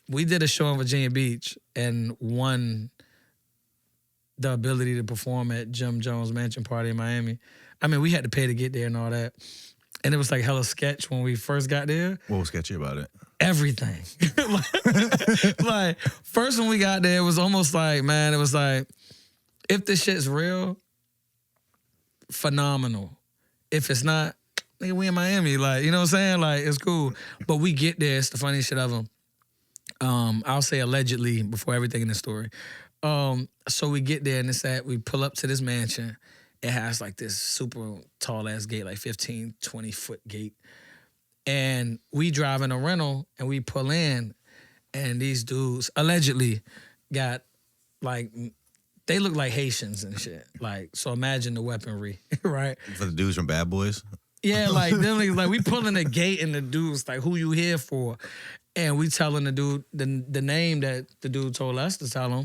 We did a show in Virginia Beach and won the ability to perform at Jim Jones' mansion party in Miami. I mean, we had to pay to get there and all that. And it was like hella sketch when we first got there. What was sketchy about it? Everything. like, first when we got there, it was almost like, man, it was like, if this shit's real, phenomenal. If it's not, nigga, we in Miami. Like, you know what I'm saying? Like, it's cool. But we get there, it's the funniest shit ever. I'll say allegedly before everything in the story. So we get there and it's that we pull up to this mansion. It has like this super tall ass gate, like 15, 20 foot gate. And we drive in a rental and we pull in and these dudes allegedly got like, they look like Haitians and shit. Like, so imagine the weaponry, right? For the dudes from Bad Boys? Yeah, like them niggas, like we pulling the gate and the dudes like, who you here for? And we telling the dude the name that the dude told us to tell him.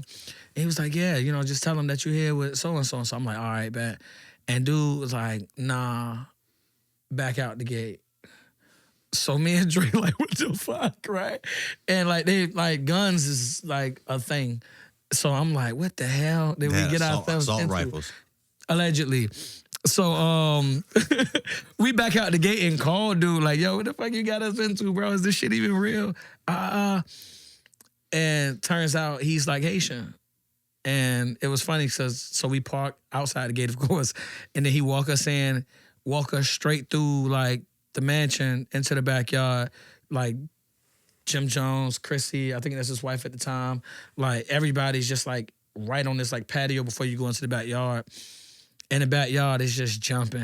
And he was like, yeah, just tell him that you're here with so-and-so. And so I'm like, all right, bet. And dude was like, nah, back out the gate. So me and Dre like, what the fuck, right? And like they like guns is like a thing. So I'm like, what the hell did we get ourselves assault into? rifles. Allegedly. So we back out the gate and call dude like, yo, what the fuck you got us into, bro? Is this shit even real? And turns out he's like Haitian. And it was funny because so we parked outside the gate, of course, and then he walk us straight through like the mansion into the backyard, like Jim Jones, Chrissy, I think that's his wife at the time. Like everybody's just like right on this like patio before you go into the backyard. And the backyard is just jumping.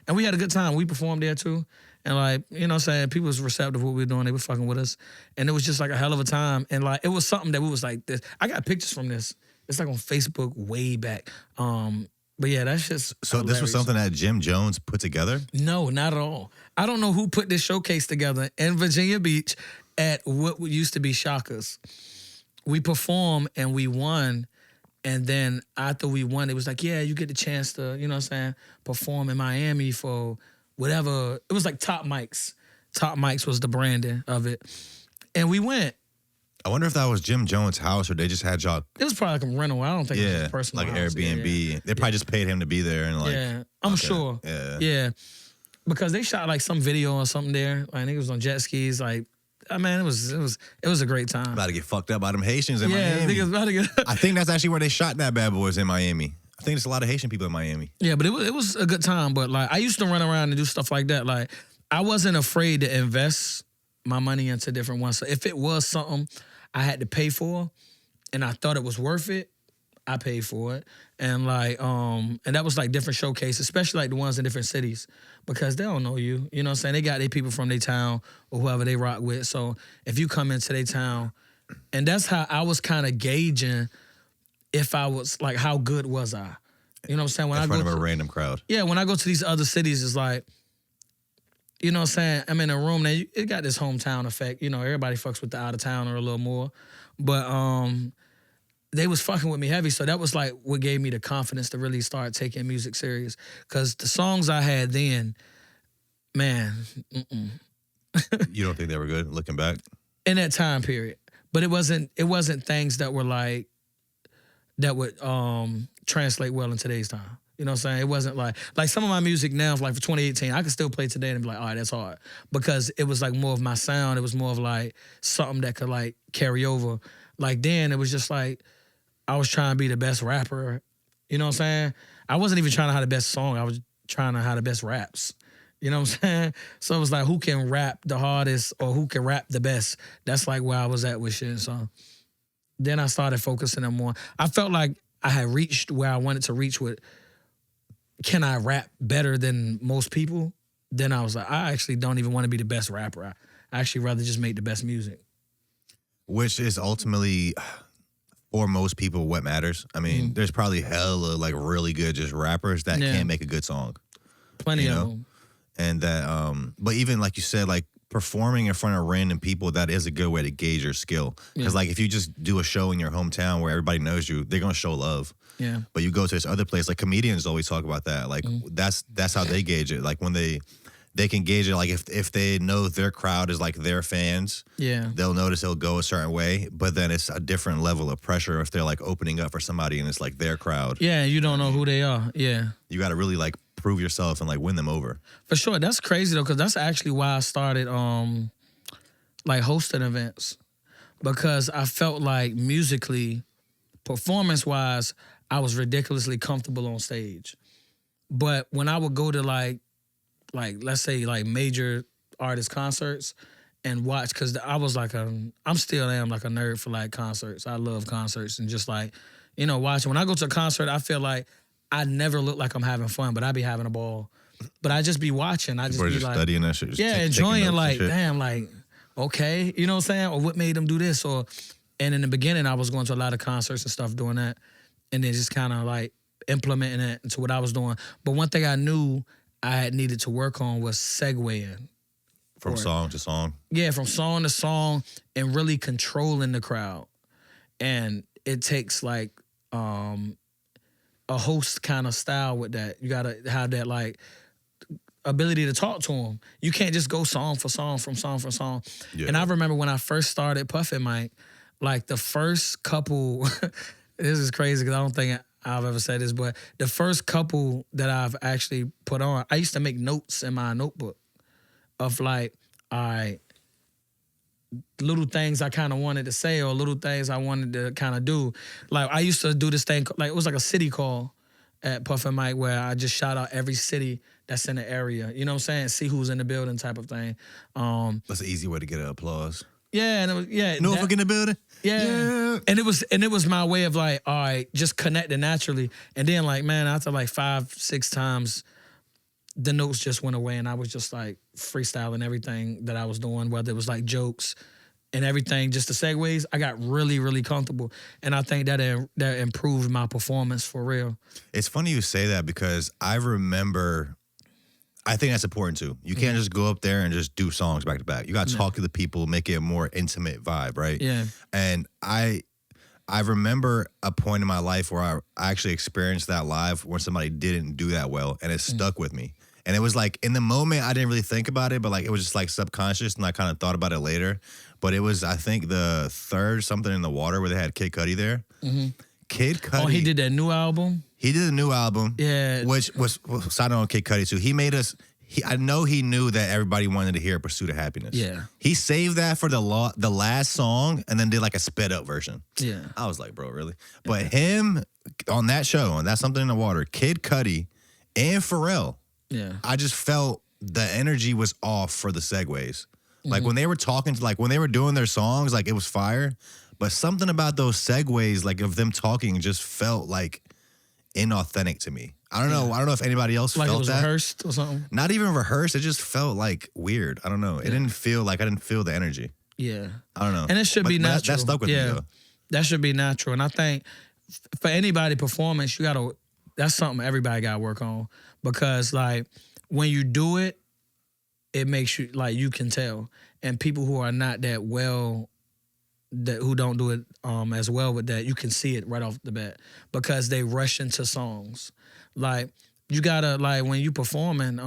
And we had a good time. We performed there too. And like, you know what I'm saying, people was receptive to what we were doing. They were fucking with us. And it was just like a hell of a time. And like, it was something that we was like this. I got pictures from this. It's like on Facebook way back. But yeah, that's just So hilarious. this was something that Jim Jones put together? No, not at all. I don't know who put this showcase together in Virginia Beach at what used to be Shaka's. We performed and we won. And then after we won, it was like, yeah, you get the chance to, you know what I'm saying, perform in Miami for whatever. It was like Top Mics. Top Mics was the branding of it. And we went. I wonder if that was Jim Jones' house or they just had y'all. It was probably like a rental. I don't think it was his personal like house. Airbnb. Yeah. They probably just paid him to be there and like. Yeah, I'm sure. Yeah. Because they shot like some video or something there. Like niggas was on jet skis. Like, man, it was a great time. About to get fucked up by them Haitians in yeah, Miami. Niggas about to get. I think that's actually where they shot that Bad Boys in Miami. I think there's a lot of Haitian people in Miami. Yeah, but it was a good time. But like, I used to run around and do stuff like that. Like, I wasn't afraid to invest my money into different ones. So if it was something I had to pay for, and I thought it was worth it, I paid for it. And like, and that was like different showcases, especially like the ones in different cities, because they don't know you. You know what I'm saying? They got their people from their town or whoever they rock with. So if you come into their town, and that's how I was kind of gauging if I was like, how good was I? You know what I'm saying? When in I front go of a to, random crowd. Yeah, when I go to these other cities, it's like, you know what I'm saying? I'm in a room, now it got this hometown effect. You know, everybody fucks with the out of towner a little more. But they was fucking with me heavy. So that was like what gave me the confidence to really start taking music serious. Because the songs I had then, man, You don't think they were good looking back? in that time period. But it wasn't things that were like, that would translate well in today's time. You know what I'm saying? It wasn't like some of my music now, like for 2018, I could still play today and be like, all right, that's hard. Because it was like more of my sound. It was more of like something that could like carry over. Like then it was just like, I was trying to be the best rapper. You know what I'm saying? I wasn't even trying to have the best song. I was trying to have the best raps. You know what I'm saying? So it was like, who can rap the hardest or who can rap the best? That's like where I was at with shit. So then I started focusing on more. I felt like I had reached where I wanted to reach with, can I rap better than most people? Then I was like, I actually don't even want to be the best rapper. I actually rather just make the best music. Which is ultimately, for most people, what matters. I mean, there's probably hella like really good just rappers that can't make a good song. Plenty of them. And that, but even like you said, like performing in front of random people, that is a good way to gauge your skill. Because like if you just do a show in your hometown where everybody knows you, they're gonna show love. Yeah. But you go to this other place, like comedians always talk about that. Like that's how they gauge it. Like when they can gauge it, like if they know their crowd is like their fans, they'll notice it'll go a certain way. But then it's a different level of pressure if they're like opening up for somebody and it's like their crowd. Yeah, you don't know who they are. Yeah. You got to really like prove yourself and like win them over. For sure. That's crazy though, because that's actually why I started like hosting events. Because I felt like musically, performance-wise, I was ridiculously comfortable on stage. But when I would go to like let's say like major artist concerts and watch, because I was like I'm still am like a nerd for like concerts. I love concerts and just like, you know, watching. When I go to a concert, I feel like I never look like I'm having fun, but I be having a ball. But I just be watching. I just be like studying that shit. Yeah, enjoying like, damn, like, okay, you know what I'm saying? Or what made them do this? And in the beginning, I was going to a lot of concerts and stuff doing that. And then just kind of like implementing it into what I was doing. But one thing I knew I had needed to work on was segueing. From song to song? Yeah, from song to song and really controlling the crowd. And it takes like a host kind of style with that. You got to have that like ability to talk to them. You can't just go song for song from song for song. Yeah. And I remember when I first started Puffin Mike, like the first couple, this is crazy because I don't think I've ever said this, but the first couple that I've actually put on, I used to make notes in my notebook of like, all right, little things I kind of wanted to say or little things I wanted to kind of do. Like I used to do this thing, like it was like a city call at Puffin Mike where I just shout out every city that's in the area. You know what I'm saying? See who's in the building type of thing. That's an easy way to get an applause. Yeah, and it was, Norfolk in the building. Yeah. And it was my way of like, all right, just connecting naturally. And then like, man, after like 5-6 times, the notes just went away and I was just like freestyling everything that I was doing, whether it was like jokes and everything, just the segues. I got really, really comfortable. And I think that improved my performance for real. It's funny you say that because I remember, I think that's important too. You can't just go up there and just do songs back to back. You got to talk to the people, make it a more intimate vibe, right? Yeah. And I remember a point in my life where I actually experienced that live when somebody didn't do that well, and it stuck with me. And it was like, in the moment, I didn't really think about it, but like it was just like subconscious, and I kind of thought about it later. But it was, I think, the third Something in the Water where they had Kid Cudi there. Mm-hmm. Kid Cudi. Oh, he did that new album? He did a new album. Yeah. Which was sided on Kid Cudi too. He made us, I know he knew that everybody wanted to hear Pursuit of Happiness. Yeah. He saved that for the last song and then did like a sped up version. Yeah. I was like, bro, really? But him on that show, on That's Something in the Water, Kid Cudi and Pharrell, yeah, I just felt the energy was off for the segues. Like when they were talking to, like when they were doing their songs, like it was fire. But something about those segues, like of them talking, just felt like inauthentic to me. I don't know. I don't know if anybody else like felt it was that. rehearsed or something. Not even rehearsed. It just felt like weird. I don't know. It didn't feel like I didn't feel the energy. Yeah. I don't know. And it should be natural. That stuck with me though. That should be natural. And I think for anybody performance, that's something everybody got to work on. Because like when you do it, it makes you, like you can tell. And people who are not that well, who don't do it as well with that, you can see it right off the bat. Because they rush into songs. Like you got to, like when you performing,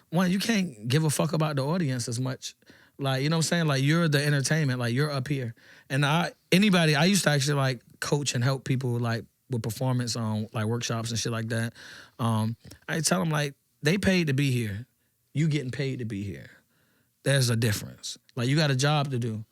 one, you can't give a fuck about the audience as much. Like, you know what I'm saying? Like, you're the entertainment. Like, you're up here. And I used to actually, like, coach and help people, like, with performance on, like, workshops and shit like that. I tell them, like, they paid to be here. You getting paid to be here. There's a difference. Like, you got a job to do.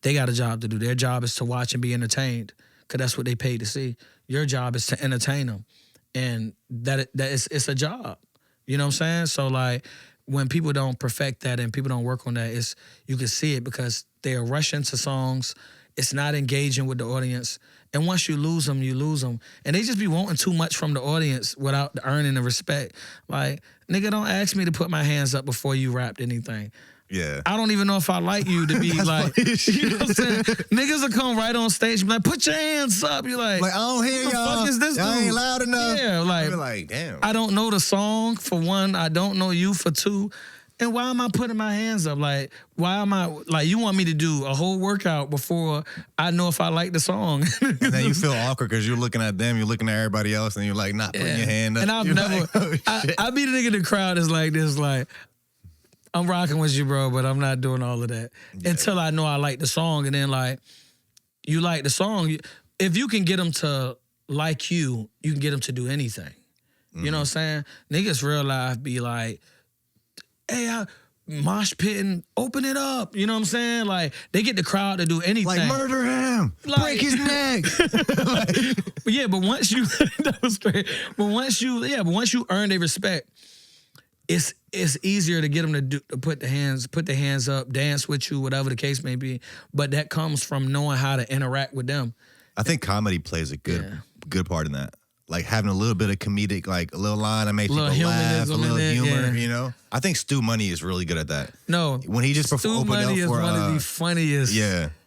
They got a job to do. Their job is to watch and be entertained because that's what they paid to see. Your job is to entertain them. And it's a job. You know what I'm saying? So, like, when people don't perfect that and people don't work on that, you can see it because they are rushing to songs. It's not engaging with the audience. And once you lose them, you lose them. And they just be wanting too much from the audience without earning the respect. Like, nigga, don't ask me to put my hands up before you rapped anything. Yeah. I don't even know if I like you to be like, you know what I'm saying? Niggas will come right on stage and be like, put your hands up. You're like, I don't hear what the y'all. fuck is this Y'all dude? ain't loud enough. Yeah, like, you're like, damn. I don't know the song, for one. I don't know you, for two. And why am I putting my hands up? Like, why am I, like, you want me to do a whole workout before I know if I like the song? And then you feel awkward because you're looking at them, you're looking at everybody else, and you're like not putting your hand up. And I've You're never, like, oh, I be the nigga in the crowd is like this, like, I'm rocking with you, bro, but I'm not doing all of that until I know I like the song. And then, like, you like the song. If you can get them to like you can get them to do anything. You know what I'm saying? Niggas real life be like, hey, mosh pitting, open it up. You know what I'm saying? Like, they get the crowd to do anything. like murder him, Like, break his neck. but once you, that was great. But once you earn their respect, it's easier to get them to put their hands up, dance with you, whatever the case may be. But that comes from knowing how to interact with them. I think comedy plays a good part in that. Like having a little bit of comedic, like a little line that makes people laugh, a little humor, you know? I think Stu Money is really good at that. No. When he just Stu Money is one of the funniest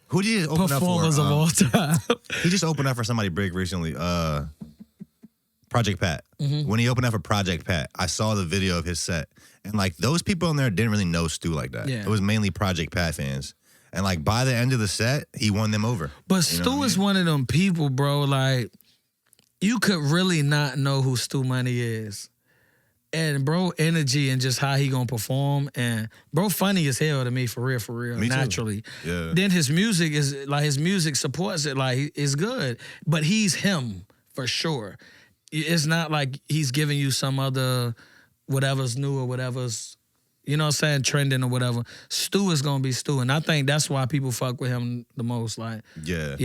Who did he open performers up for? of all time. He just opened up for somebody big recently. Project Pat. Mm-hmm. When he opened up for Project Pat, I saw the video of his set. And like those people in there didn't really know Stu like that. Yeah. It was mainly Project Pat fans. And like by the end of the set, he won them over. But Stu is one of them people, bro, like, you could really not know who Stu Money is. And bro, energy and just how he gonna perform, and bro, funny as hell to me, for real, Me too. naturally. Yeah. Then his music supports it, like it's good, but he's him for sure. It's not like he's giving you some other whatever's new or whatever's, you know what I'm saying, trending or whatever. Stu is gonna be Stu, and I think that's why people fuck with him the most. Like, yeah.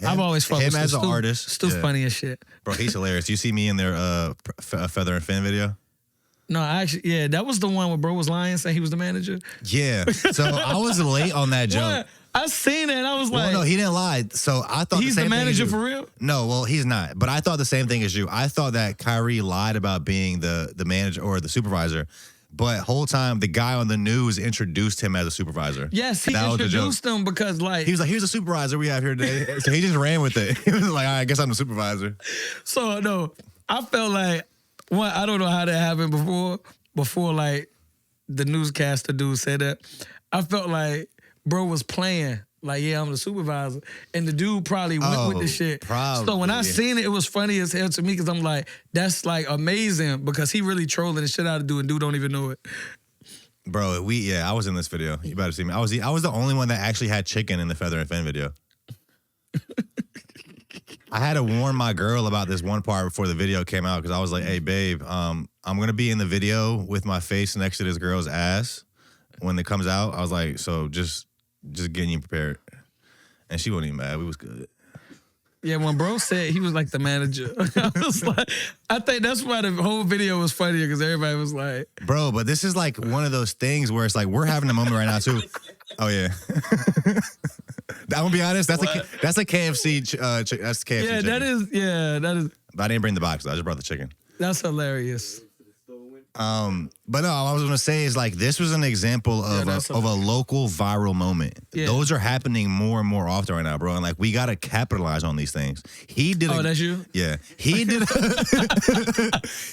I've always fucked with him as Stu. an artist. Stu's funny as shit. Bro, he's hilarious. You see me in their Feather and Fin video? No, actually, that was the one where bro was lying, saying he was the manager. Yeah. So I was late on that joke. What? I seen it and I was like, Well, no, he didn't lie. So I thought he's the same the manager thing as you. for real? No, well, he's not. But I thought the same thing as you. I thought that Kyrie lied about being the manager or the supervisor. But whole time, the guy on the news introduced him as a supervisor. Yes, he That was the joke. introduced him because like He was like, here's a supervisor we have here today. So he just ran with it. He was like, all right, I guess I'm the supervisor. So no, I felt like I don't know how that happened before like the newscaster dude said that. I felt like bro was playing. Like, yeah, I'm the supervisor. And the dude probably went with the shit. Probably. So when I seen it, it was funny as hell to me because I'm like, that's like amazing because he really trolling the shit out of dude and dude don't even know it. Bro, I was in this video. You better see me. I was the only one that actually had chicken in the Feather and Fin video. I had to warn my girl about this one part before the video came out because I was like, hey, babe, I'm going to be in the video with my face next to this girl's ass when it comes out. I was like, so just getting you prepared. And she wasn't even mad. We was good. Yeah, when bro said he was like the manager, I was like, I think that's why the whole video was funnier because everybody was like, bro, but this is like one of those things where it's like we're having a moment right now too. Oh yeah. I'm gonna be honest. That's a KFC. That's KFC. Yeah, chicken. that is. But I didn't bring the box though. I just brought the chicken. That's hilarious. But no, all I was gonna say is like this was an example of a local viral moment. Yeah. Those are happening more and more often right now, bro. And like we gotta capitalize on these things. He did. Oh, that's you? Yeah, he did.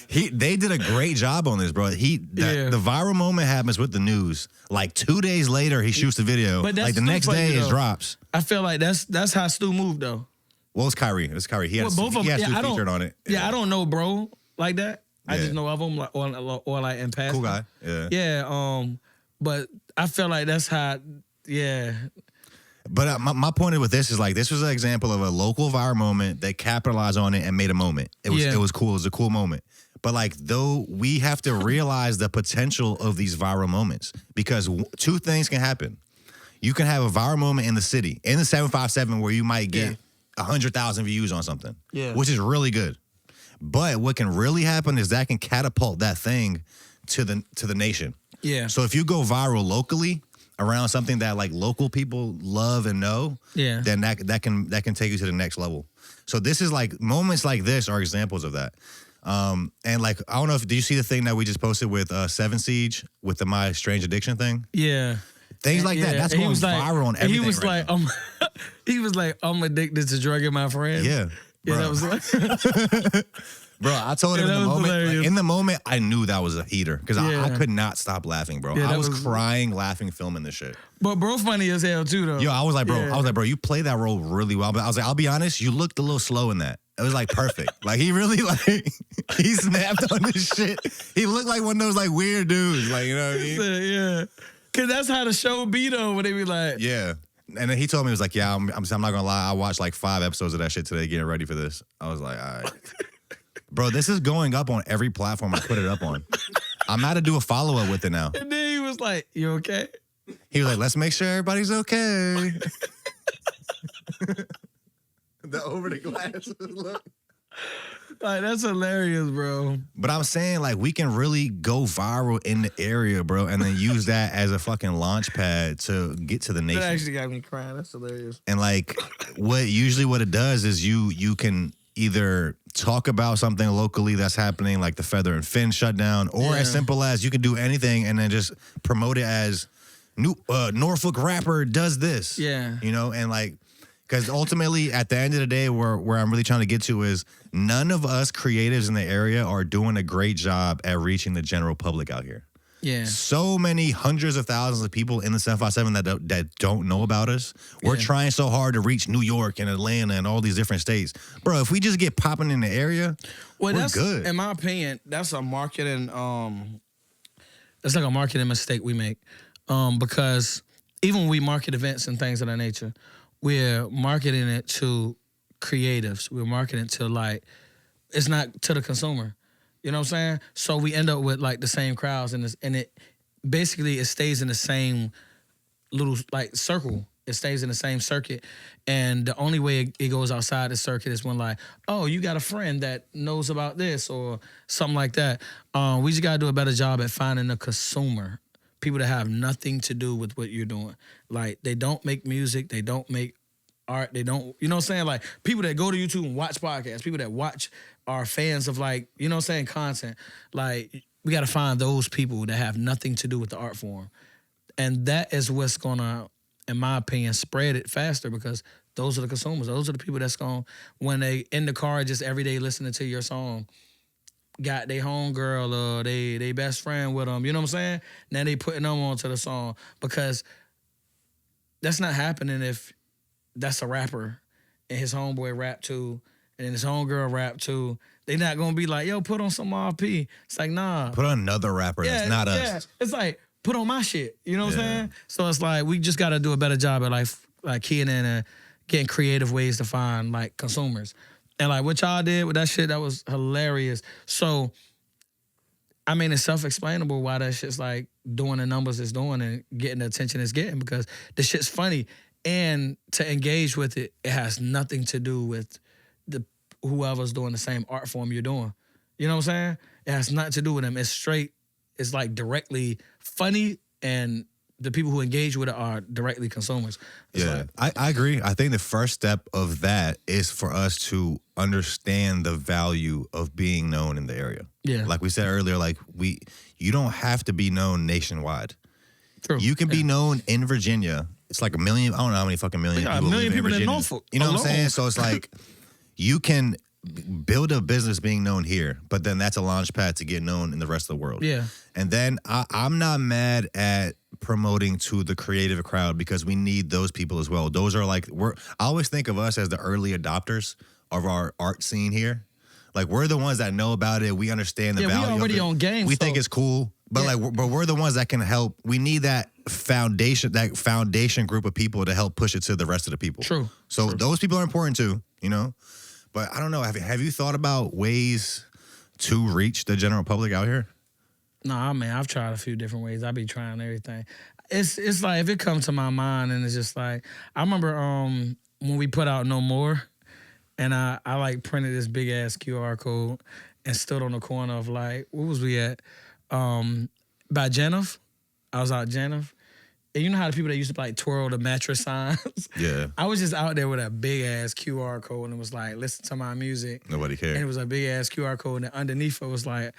They did a great job on this, bro. The viral moment happens with the news. Like 2 days later, he shoots the video. But that's like the next day, it drops. I feel like that's how Stu moved though. Well, it's Kyrie. He has Stu featured on it. Yeah, I don't know, bro, like that. I just know of him like or like in past. Cool guy. Yeah. Yeah. But I feel like that's how. Yeah. But my point with this is like this was an example of a local viral moment. They capitalized on it and made a moment. It was cool. It was a cool moment. But like though we have to realize the potential of these viral moments because two things can happen. You can have a viral moment in the city in the 757 where you might get 100,000 views on something, which is really good. But what can really happen is that can catapult that thing to the nation. Yeah. So if you go viral locally around something that like local people love and know, then that can take you to the next level. So this is like moments like this are examples of that. And like I don't know if do you see the thing that we just posted with Seven Siege with the My Strange Addiction thing? Yeah. Things like that. That's going viral on everything. He was like, I'm addicted to drugging my friend. Yeah. Yeah, that was like, bro. I told him in the moment, I knew that was a heater because I could not stop laughing, bro. I was crying, laughing, filming this shit. But bro, funny as hell too, though. Yo, I was like, bro, you play that role really well. But I was like, I'll be honest, you looked a little slow in that. It was like perfect. Like he really he snapped on this shit. He looked like one of those like weird dudes, like you know what I mean? Yeah, because that's how the show be though. When they be like, And then he told me, he was like, yeah, I'm not going to lie. I watched like 5 episodes of that shit today getting ready for this. I was like, all right. Bro, this is going up on every platform I put it up on. I'm not to do a follow-up with it now. And then he was like, you okay? He was like, let's make sure everybody's okay. The over the glasses look. Like, that's hilarious, bro. But I'm saying, like, we can really go viral in the area, bro, and then use that as a fucking launch pad to get to the nation. That actually got me crying. That's hilarious. And, like, what it does is you can either talk about something locally that's happening, like the Feather and Fin shutdown, or as simple as you can do anything and then just promote it as Norfolk rapper does this. Yeah. You know, and, like, because ultimately, at the end of the day, where I'm really trying to get to is none of us creatives in the area are doing a great job at reaching the general public out here. Yeah. So many hundreds of thousands of people in the 757 that don't know about us. We're trying so hard to reach New York and Atlanta and all these different states. Bro, if we just get popping in the area, we're good. In my opinion, that's a marketing it's like a marketing mistake we make. Because even when we market events and things of that nature, we're marketing it to creatives. We're marketing it to like, it's not to the consumer. You know what I'm saying? So we end up with like the same crowds and it basically it stays in the same little like circle. It stays in the same circuit. And the only way it goes outside the circuit is when like, oh, you got a friend that knows about this or something like that. We just got to do a better job at finding the consumer. People that have nothing to do with what you're doing. Like, they don't make music. They don't make art. They don't, you know what I'm saying? Like, people that go to YouTube and watch podcasts, people that watch are fans of, like, you know what I'm saying, content. Like, we got to find those people that have nothing to do with the art form. And that is what's going to, in my opinion, spread it faster because those are the consumers. Those are the people that's going, when they in the car just every day listening to your song, got their homegirl or they best friend with them, you know what I'm saying? Now they putting them onto the song because that's not happening if that's a rapper and his homeboy rap too and then his homegirl rap too. They not gonna be like, yo, put on some Marv.P. It's like, nah. Put on another rapper that's not us. Yeah. It's like, put on my shit, you know what I'm saying? So it's like, we just gotta do a better job at like keying in and getting creative ways to find like consumers. And like what y'all did with that shit, that was hilarious. So, I mean, it's self-explainable why that shit's like doing the numbers it's doing and getting the attention it's getting because the shit's funny. And to engage with it, it has nothing to do with whoever's doing the same art form you're doing. You know what I'm saying? It has nothing to do with them. It's straight, it's like directly funny and the people who engage with it are directly consumers. It's I agree. I think the first step of that is for us to understand the value of being known in the area. Yeah. Like we said earlier, like you don't have to be known nationwide. True. You can be known in Virginia. It's like 1 million, I don't know how many fucking million people live in Virginia. In Norfolk. You know what I'm saying? So it's like you can build a business being known here, but then that's a launch pad to get known in the rest of the world. Yeah. And then I'm not mad at promoting to the creative crowd because we need those people as well. Those are like, I always think of us as the early adopters of our art scene here. Like, we're the ones that know about it. We understand the value of it. We already on game. We think it's cool. But but we're the ones that can help. We need that foundation group of people to help push it to the rest of the people. True. So those people are important too, you know? But I don't know. Have you thought about ways to reach the general public out here? Nah, man, I've tried a few different ways. I be trying everything. It's like if it comes to my mind and it's just like, I remember when we put out No More and I like printed this big ass QR code and stood on the corner of like, where was we at? By Jennifer. I was out Jennifer. And you know how the people that used to like twirl the mattress signs? Yeah. I was just out there with a big ass QR code and it was like, listen to my music. Nobody cared. And it was a big ass QR code and then underneath it was like,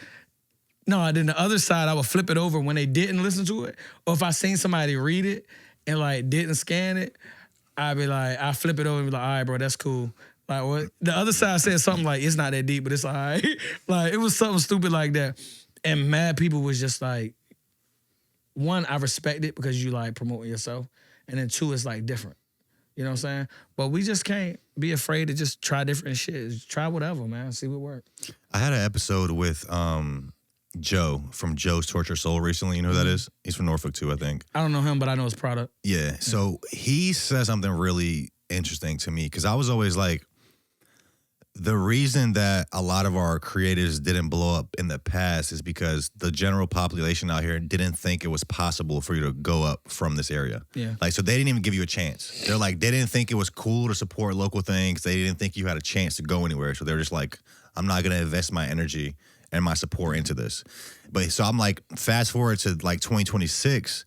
no, and then the other side, I would flip it over when they didn't listen to it. Or if I seen somebody read it and like didn't scan it, I'd be like, I flip it over and be like, all right, bro, that's cool. Like what? The other side said something like, it's not that deep, but it's all right. Like it was something stupid like that. And mad people was just like, one, I respect it because you like promoting yourself. And then two, it's like different. You know what I'm saying? But we just can't be afraid to just try different shit. Just try whatever, man. See what works. I had an episode with Joe from Joe's Torture Soul recently. You know who that is? He's from Norfolk too, I think. I don't know him, but I know his product. Yeah. So he said something really interesting to me because I was always like, the reason that a lot of our creators didn't blow up in the past is because the general population out here didn't think it was possible for you to go up from this area. Yeah. Like, so they didn't even give you a chance. They're like, they didn't think it was cool to support local things. They didn't think you had a chance to go anywhere. So they're just like, I'm not going to invest my energy and my support into this. But so I'm like, fast forward to like 2026,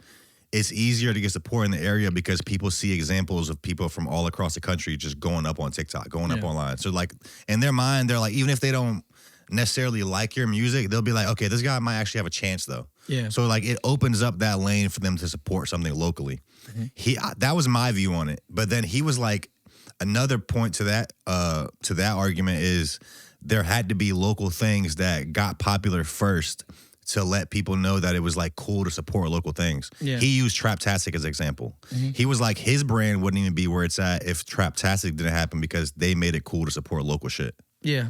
it's easier to get support in the area because people see examples of people from all across the country just going up on TikTok, going up online. So like in their mind, they're like, even if they don't necessarily like your music, they'll be like, okay, this guy might actually have a chance though. Yeah. So like it opens up that lane for them to support something locally. That was my view on it. But then he was like, another point to that argument is there had to be local things that got popular first to let people know that it was like cool to support local things. Yeah. He used Traptastic as an example. He was like, his brand wouldn't even be where it's at if Traptastic didn't happen because they made it cool to support local shit. Yeah.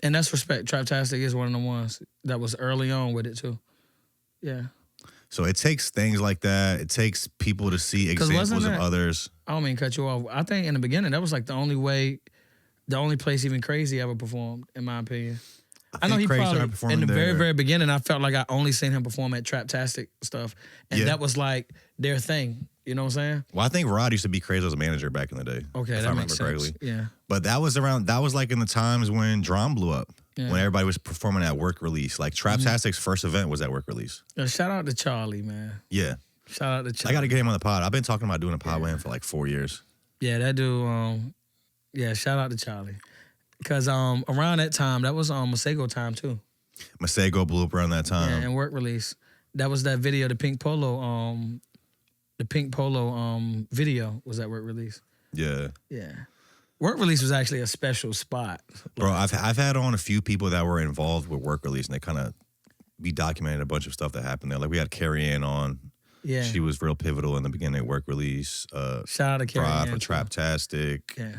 And that's respect. Traptastic is one of the ones that was early on with it too. Yeah. So it takes things like that. It takes people to see examples of others. I don't mean to cut you off. I think in the beginning, that was like the only place even Crazy ever performed, in my opinion. I know he probably, in the very beginning, I felt like I only seen him perform at Traptastic stuff. And that was like their thing. You know what I'm saying? Well, I think Rod used to be Crazy's manager back in the day. Okay, if that I makes remember sense. correctly. Yeah. But that was like in the times when Drum blew up. Yeah. When everybody was performing at Work Release. Like Traptastic's first event was at Work Release. Shout out to Charlie, man. Yeah. Shout out to Charlie. I got to get him on the pod. I've been talking about doing a pod with him for like 4 years. Yeah, that dude, shout out to Charlie. Because around that time, that was Masego time too. Masego blew up around that time. Yeah, and Work Release. That was that video, the Pink Polo video was at Work Release. Yeah. Yeah. Work Release was actually a special spot. Bro, I've had on a few people that were involved with Work Release, and they kind of documented a bunch of stuff that happened there. Like we had Carrie Ann on. Yeah. She was real pivotal in the beginning of Work Release. Shout out to Carrie Ann. For Traptastic. Yeah.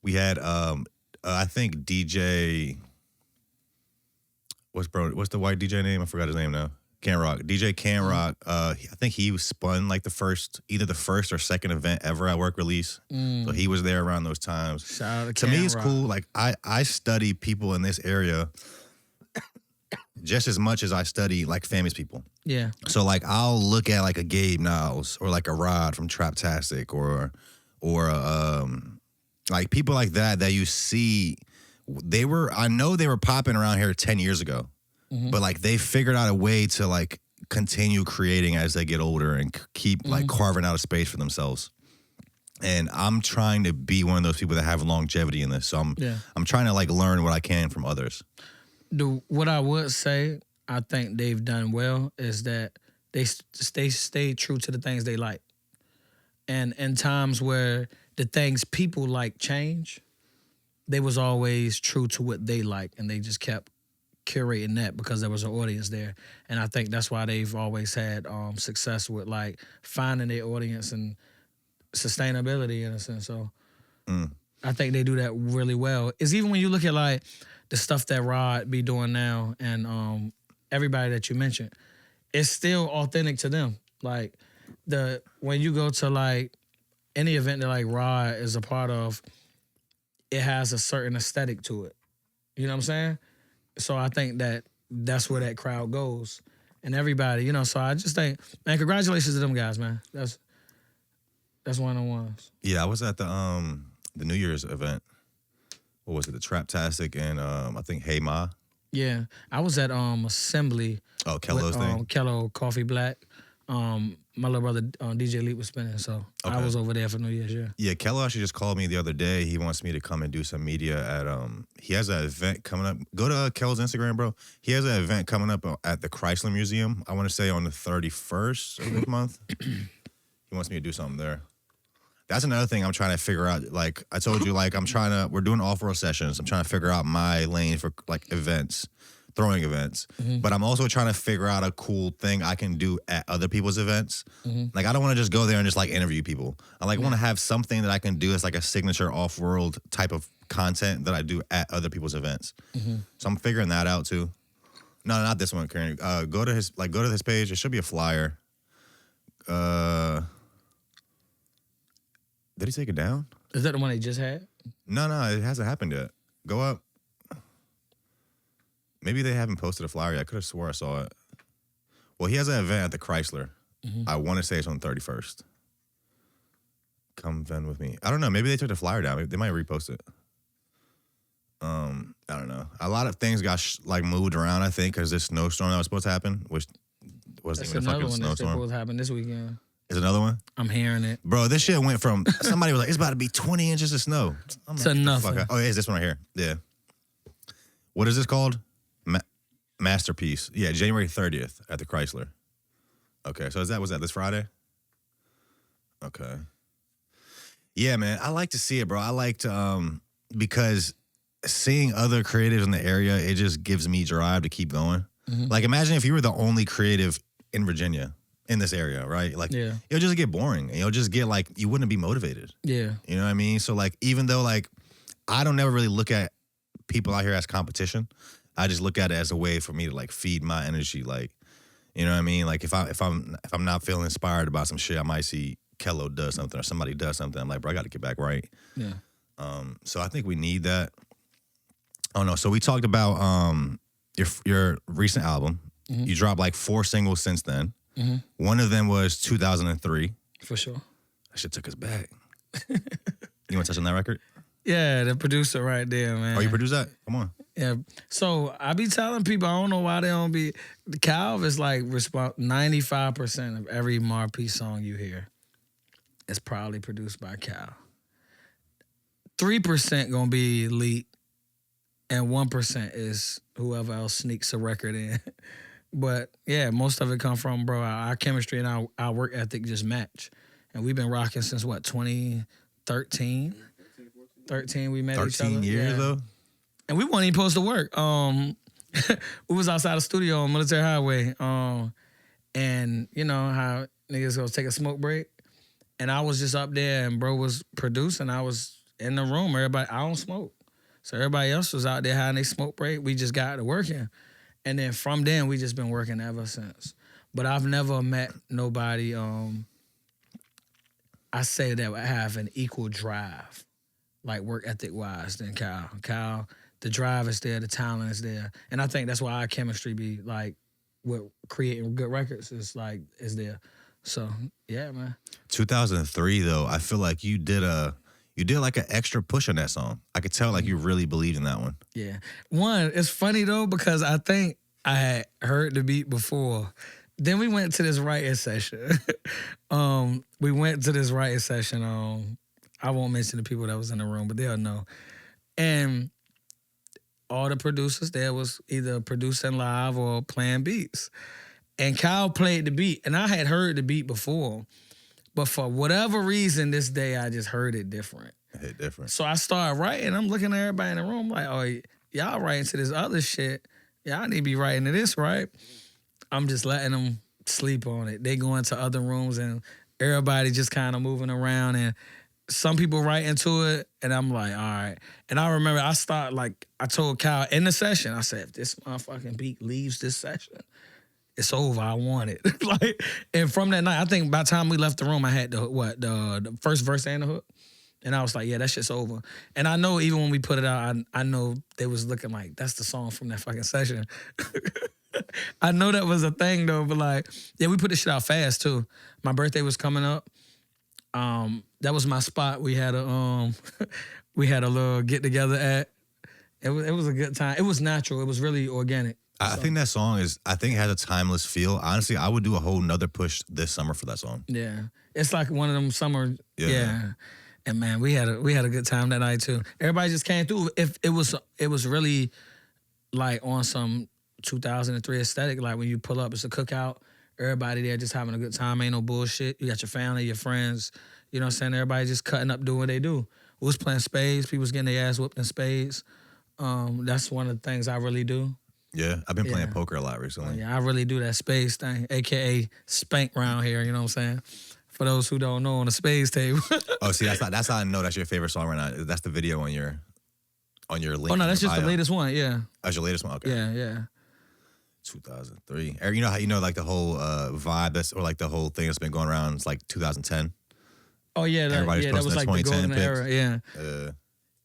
We had I think DJ what's the white DJ name? I forgot his name now. Can Rock. DJ Can Rock. I think he was spun like either the first or second event ever at Work Release. So he was there around those times. Shout out to me, it's cool. Like I study people in this area just as much as I study like famous people. Yeah. So like I'll look at like a Gabe Niles or like a Rod from Traptastic or like people like that you see. I know they were popping around here 10 years ago. But like they figured out a way to like continue creating as they get older and keep like carving out a space for themselves. And I'm trying to be one of those people that have longevity in this. So I'm trying to like learn what I can from others. What I would say, I think they've done well is that they stay true to the things they like. And in times where the things people like change, they was always true to what they like, and they just kept curating that because there was an audience there. And I think that's why they've always had success with like finding their audience and sustainability in a sense. So I think they do that really well. It's even when you look at like the stuff that Rod be doing now and everybody that you mentioned, it's still authentic to them. Like when you go to like any event that like Rod is a part of, it has a certain aesthetic to it. You know what I'm saying? So I think that's where that crowd goes. And everybody, you know, so I just think, man, congratulations to them guys, man. That's one of the ones. Yeah, I was at the New Year's event. What was it? The Traptastic and I think Hey Ma. Yeah. I was at Assembly. Oh, Kello's thing? Kello Coffee Black. My little brother DJ Lee was spinning, so I was over there for New Year's, yeah. Yeah, Kello actually just called me the other day. He wants me to come and do some media at he has an event coming up. Go to Kello's Instagram, bro. He has an event coming up at the Chrysler Museum. I want to say on the 31st of this month. He wants me to do something there. That's another thing I'm trying to figure out. Like I told you, like we're doing off-road sessions. I'm trying to figure out my lane for like events. Throwing events, but I'm also trying to figure out a cool thing I can do at other people's events. Like I don't want to just go there and just like interview people. I like want to have something that I can do as like a signature off-world type of content that I do at other people's events. So I'm figuring that out too. No, not this one, Karen. Go to his page. There should be a flyer. Did he take it down? Is that the one they just had? No, it hasn't happened yet. Go up. Maybe they haven't posted a flyer yet. I could have swore I saw it. Well, he has an event at the Chrysler. I want to say it's on the 31st. Come vent with me. I don't know. Maybe they took the flyer down. They might repost it. I don't know. A lot of things got moved around, I think, because this snowstorm that was supposed to happen, which wasn't even a fucking snowstorm. That's supposed to happen this weekend. Is another one? I'm hearing it. Bro, this shit went from, somebody was like, it's about to be 20 inches of snow. To nothing. Oh, yeah, it's this one right here. Yeah. What is this called? Masterpiece. Yeah, January 30th at the Chrysler. Okay, so was that this Friday? Okay. Yeah, man, I like to see it, bro. I like to, because seeing other creatives in the area, it just gives me drive to keep going. Like, imagine if you were the only creative in Virginia, in this area, right? Like, it'll just get boring. And you'll just get, like, you wouldn't be motivated. Yeah. You know what I mean? So, like, even though, like, I don't never really look at people out here as competition, I just look at it as a way for me to, like, feed my energy. Like, you know what I mean? Like, if I'm not feeling inspired about some shit, I might see Kello does something or somebody does something. I'm like, bro, I got to get back right. Yeah. So I think we need that. Oh no. So we talked about your recent album. Mm-hmm. You dropped like 4 singles since then. Mm-hmm. One of them was 2003. For sure. That shit took us back. You want to touch on that record? Yeah, the producer right there, man. Oh, you produced that? Come on. Yeah. So I be telling people, I don't know why they don't be. Calv is like 95% of every Marv.P song you hear is probably produced by Cal. 3% gonna be elite, and 1% is whoever else sneaks a record in. But yeah, most of it come from, bro, our chemistry and our work ethic just match. And we've been rocking since what, 2013? 13 we met each other. 13 years though? And we weren't even supposed to work. We was outside the studio on Military Highway. And you know how niggas go take a smoke break? And I was just up there and bro was producing. I was in the room. Everybody, I don't smoke. So everybody else was out there having their smoke break. We just got to working. And then from then, we just been working ever since. But I've never met nobody, I say that I have an equal drive, like work ethic-wise, than Cal. Cal, the drive is there, the talent is there. And I think that's why our chemistry be like, with creating good records is there. So, yeah, man. 2003, though, I feel like you did like an extra push on that song. I could tell like you really believed in that one. Yeah. One, it's funny though, because I think I had heard the beat before. Then we went to this writing session. I won't mention the people that was in the room, but they'll know. And all the producers there was either producing live or playing beats. And Kyle played the beat, and I had heard the beat before. But for whatever reason, this day I just heard it different. It hit different. So I started writing. I'm looking at everybody in the room like, oh, y'all writing to this other shit. Y'all need to be writing to this, right? I'm just letting them sleep on it. They go into other rooms and everybody just kind of moving around, and some people write into it, and I'm like, all right. And I remember I told Kyle in the session, I said, if this motherfucking beat leaves this session, it's over. I want it. And from that night, I think by the time we left the room, I had the first verse and the hook. And I was like, yeah, that shit's over. And I know even when we put it out, I know they was looking like, that's the song from that fucking session. I know that was a thing though, but like, yeah, we put this shit out fast too. My birthday was coming up. That was my spot. We had a little get together at. It was a good time. It was natural. It was really organic. I think that song has a timeless feel. Honestly, I would do a whole nother push this summer for that song. Yeah. It's like one of them summer, yeah. And man, we had a good time that night too. Everybody just came through. If it was really like on some 2003 aesthetic, like when you pull up, it's a cookout, everybody there just having a good time, ain't no bullshit. You got your family, your friends, you know what I'm saying? Everybody just cutting up, doing what they do. We was playing spades, people was getting their ass whooped in spades. That's one of the things I really do. Yeah, I've been playing poker a lot recently. Yeah, I really do that spades thing, AKA spank round here, you know what I'm saying? For those who don't know, on the spades table. Oh, see, that's how I know that's your favorite song right now. That's the video on your link. Oh no, that's just the latest one. Yeah. That's your latest one. Okay. Yeah. 2003. You know how like the whole vibe or like the whole thing that's been going around. It's like 2010. Oh yeah, that was like the golden era. Yeah.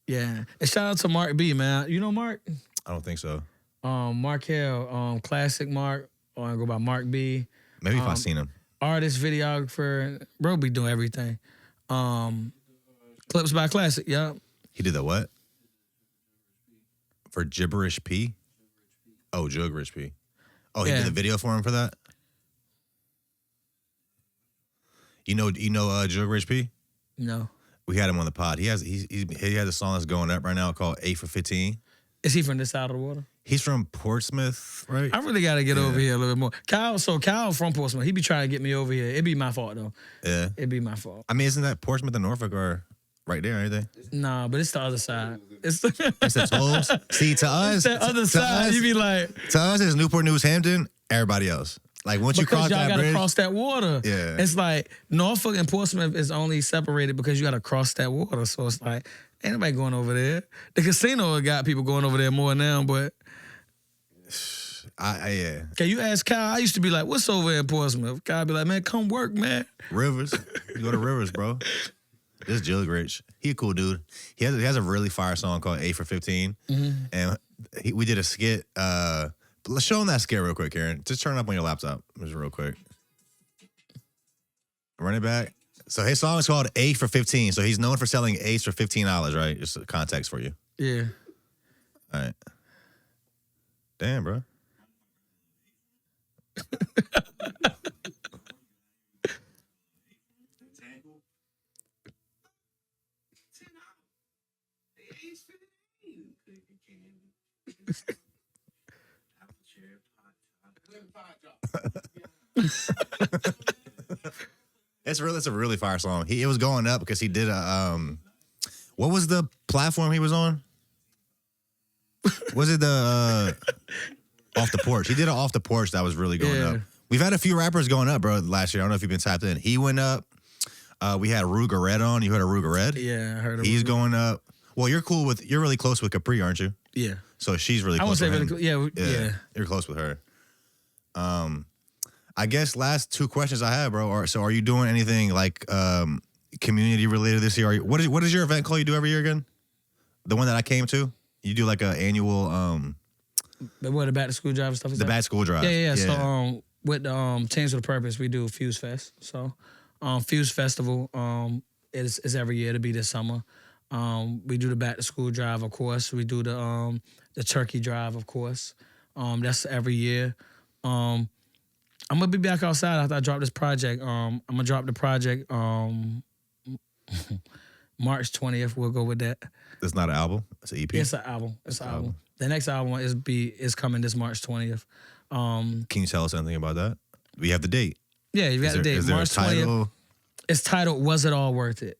Yeah. And shout out to Marv.P, man. You know Mark? I don't think so. Mark Hill, classic Mark. I go by Marv.P. Maybe if I seen him. Artist, videographer, bro be doing everything. Clips by Classic, yeah. He did the what? For Gibberish P? Oh, Gibberish P. Oh, he did the video for him for that? You know Gibberish P? No. We had him on the pod. He has a song that's going up right now called 8 for 15. Is he from this side of the water? He's from Portsmouth, right? I really got to get over here a little bit more. Kyle from Portsmouth. He be trying to get me over here. It'd be my fault, though. Yeah. It'd be my fault. I mean, isn't that Portsmouth and Norfolk are Right there, ain't they? Nah, but it's the other side. It's It's the toes. See, to us, the other side. us, You be like, to us, it's Newport News, Hampton. Everybody else, like once you because cross y'all that gotta bridge, cross that water. Yeah. It's like Norfolk and Portsmouth is only separated because you gotta cross that water. So it's like, ain't nobody going over there. The casino got people going over there more now, but yeah. can you ask Kyle? I used to be like, what's over in Portsmouth? Kyle be like, man, come work, man. Rivers, you go to Rivers, bro. This Jill Rich, he a cool dude. He has a really fire song called A for 15, and we did a skit. Let's show him that skit real quick, Karen. Just turn it up on your laptop, just real quick. Run it back. So his song is called A for 15. So he's known for selling A's for $15, right? Just a context for you. Yeah. All right. Damn, bro. It's a really fire song. It was going up because he did a what was the platform he was on? Was it the Off the Porch? He did an Off the Porch that was really going up. We've had a few rappers going up, bro, last year. I don't know if you've been tapped in. He went up. We had Ruger Red on. You heard of Ruger Red? Yeah, I heard of He's Ruger. going up. Well, you're really close with Capri, aren't you? Yeah. So she's really I close won't say with really him. cool. Yeah. You're close with her. I guess last two questions I have, bro. Are you doing anything like community related this year? What is your event called you do every year again? The one that I came to? You do like an annual the back to school drive and stuff? the back school drive. Yeah. So with the Teams with a Purpose, we do Fuse Fest. So Fuse Festival is every year. It'll be this summer. We do the back to school drive, of course. We do the turkey drive, of course. That's every year. I'm gonna be back outside after I drop this project. I'm gonna drop the project March 20th. We'll go with that. It's not an album. It's an EP. It's an album. It's an album. The next album is coming this March 20th. Can you tell us anything about that? We have the date. Yeah, you got the date. Is there March a title? 20th. It's titled "Was It All Worth It?"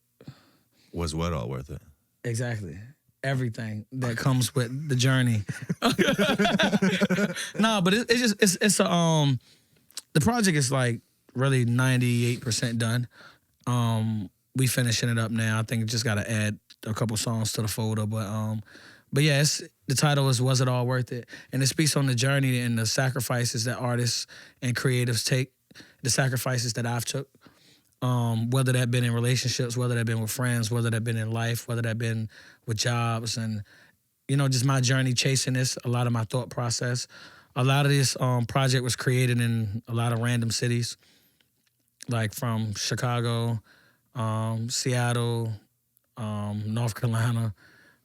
Was what all worth it? Exactly. Everything that comes with the journey. No, but it's a the project is like really 98% done. We finishing it up now. I think just got to add a couple songs to the folder, but yeah, the title is "Was It All Worth It?" and it speaks on the journey and the sacrifices that artists and creatives take, the sacrifices that I've took. Whether that been in relationships, whether that been with friends, whether that been in life, whether that been with jobs, and just my journey chasing this. A lot of my thought process. A lot of this project was created in a lot of random cities, like from Chicago, Seattle, North Carolina.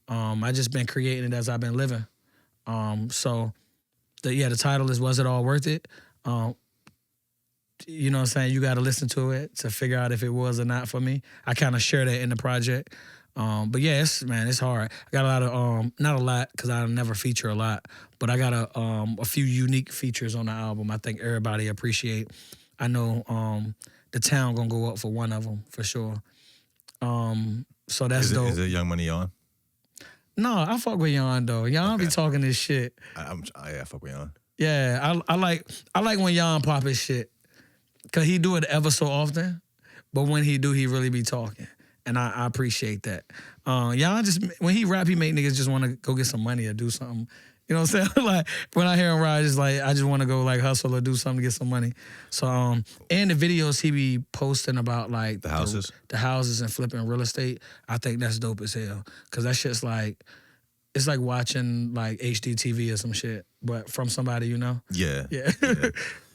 I just been creating it as I've been living. So the title is "Was It All Worth It?" You know what I'm saying? You got to listen to it to figure out if it was or not for me. I kind of share that in the project. But yeah, it's hard. I got a lot of, not a lot because I never feature a lot, but I got a few unique features on the album I think everybody appreciate. I know the town going to go up for one of them for sure. So that's dope. Is it Young Money on? No, I fuck with Yon though. Yon be talking this shit. I fuck with Yon. Yeah, I like when Yon pop his shit. Cause he do it ever so often, but when he do, he really be talking, and I appreciate that. Y'all when he rap, he make niggas just want to go get some money or do something. You know what I'm saying? Like when I hear him rap, it's like I just want to go like hustle or do something to get some money. So and the videos he be posting about like the houses and flipping real estate, I think that's dope as hell. Cause that shit's like it's like watching like HDTV or some shit, but from somebody you know. Yeah. Yeah.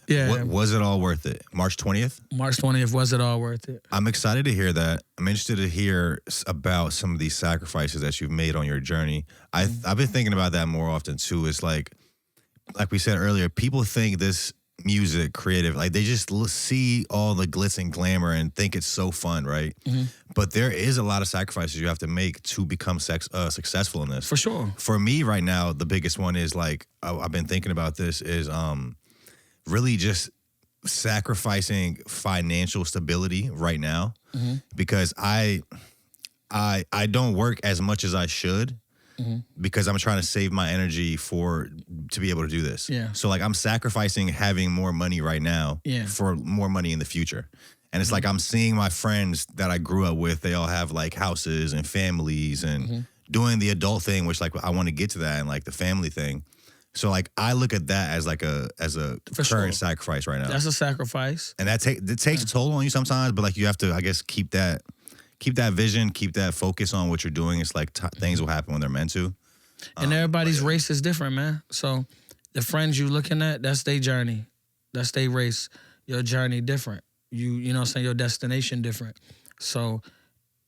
Yeah. Was it all worth it? March 20th? March 20th, was it all worth it? I'm excited to hear that. I'm interested to hear about some of these sacrifices that you've made on your journey. I've been thinking about that more often too. It's like we said earlier, people think this music creative, like they just see all the glitz and glamour and think it's so fun, right? Mm-hmm. But there is a lot of sacrifices you have to make to become successful in this. For sure. For me right now, the biggest one is like, I've been thinking about this is, really just sacrificing financial stability right now because I I don't work as much as I should because I'm trying to save my energy to be able to do this. Yeah. So like I'm sacrificing having more money right now for more money in the future. And it's like I'm seeing my friends that I grew up with, they all have like houses and families and doing the adult thing, which like I want to get to that and like the family thing. So like I look at that as like a current sacrifice right now. That's a sacrifice. And it takes a toll on you sometimes, but like you have to, I guess, keep that vision, keep that focus on what you're doing. It's like things will happen when they're meant to. And everybody's race is different, man. So the friends you looking at, that's their journey. That's their race. Your journey different. You know what I'm saying? Your destination different. So,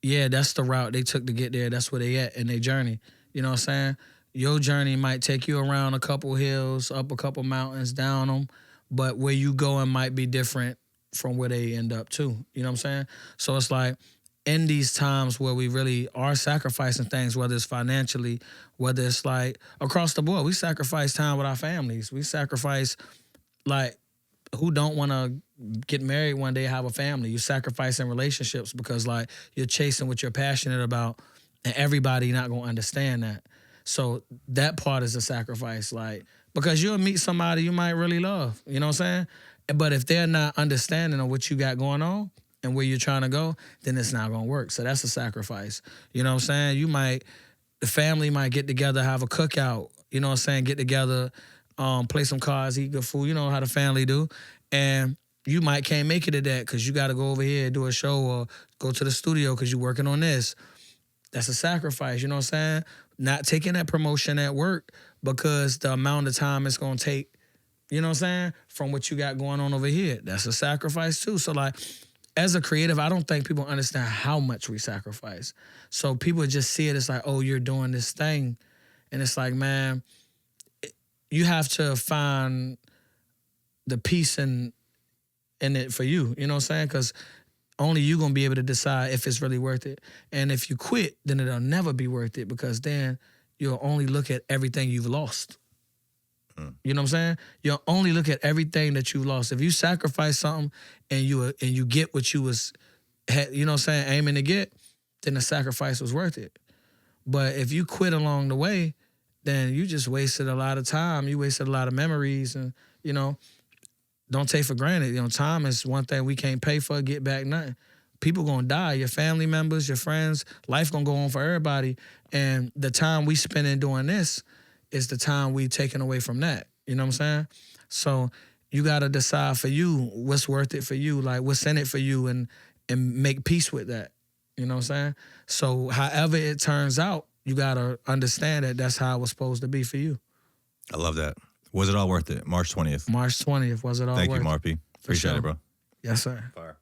yeah, that's the route they took to get there. That's where they at in their journey. You know what I'm saying? Your journey might take you around a couple hills, up a couple mountains, down them, but where you going might be different from where they end up too. You know what I'm saying? So it's like in these times where we really are sacrificing things, whether it's financially, whether it's like across the board, we sacrifice time with our families. We sacrifice like who don't want to get married one day, have a family. You sacrifice in relationships because like you're chasing what you're passionate about and everybody not going to understand that. So that part is a sacrifice, like, because you'll meet somebody you might really love, you know what I'm saying? But if they're not understanding of what you got going on and where you're trying to go, then it's not going to work. So that's a sacrifice. You know what I'm saying? The family might get together, have a cookout, you know what I'm saying? Get together, play some cards, eat good food, you know how the family do. And you might can't make it to that because you got to go over here and do a show or go to the studio because you're working on this. That's a sacrifice, you know what I'm saying? Not taking that promotion at work because the amount of time it's going to take, you know what I'm saying, from what you got going on over here. That's a sacrifice too. So like, as a creative, I don't think people understand how much we sacrifice. So people just see it as like, oh, you're doing this thing. And it's like, man, you have to find the peace in it for you. You know what I'm saying? Because only you going to be able to decide if it's really worth it. And if you quit, then it'll never be worth it because then you'll only look at everything you've lost. You know what I'm saying? You'll only look at everything that you lost. If you sacrifice something and you get what you was, you know what I'm saying, aiming to get, then the sacrifice was worth it. But if you quit along the way, then you just wasted a lot of time. You wasted a lot of memories and, you know, don't take for granted. You know, time is one thing we can't pay for, get back nothing. People gonna die, your family members, your friends, life gonna go on for everybody. And the time we spending doing this is the time we taking away from that. You know what I'm saying? So you gotta decide for you what's worth it for you, like what's in it for you and make peace with that. You know what I'm saying? So however it turns out, you gotta understand that that's how it was supposed to be for you. I love that. Was it all worth it? March 20th. March 20th, was it all worth it? Thank you, Marv.P. Appreciate it, bro. Yes, sir. Fire.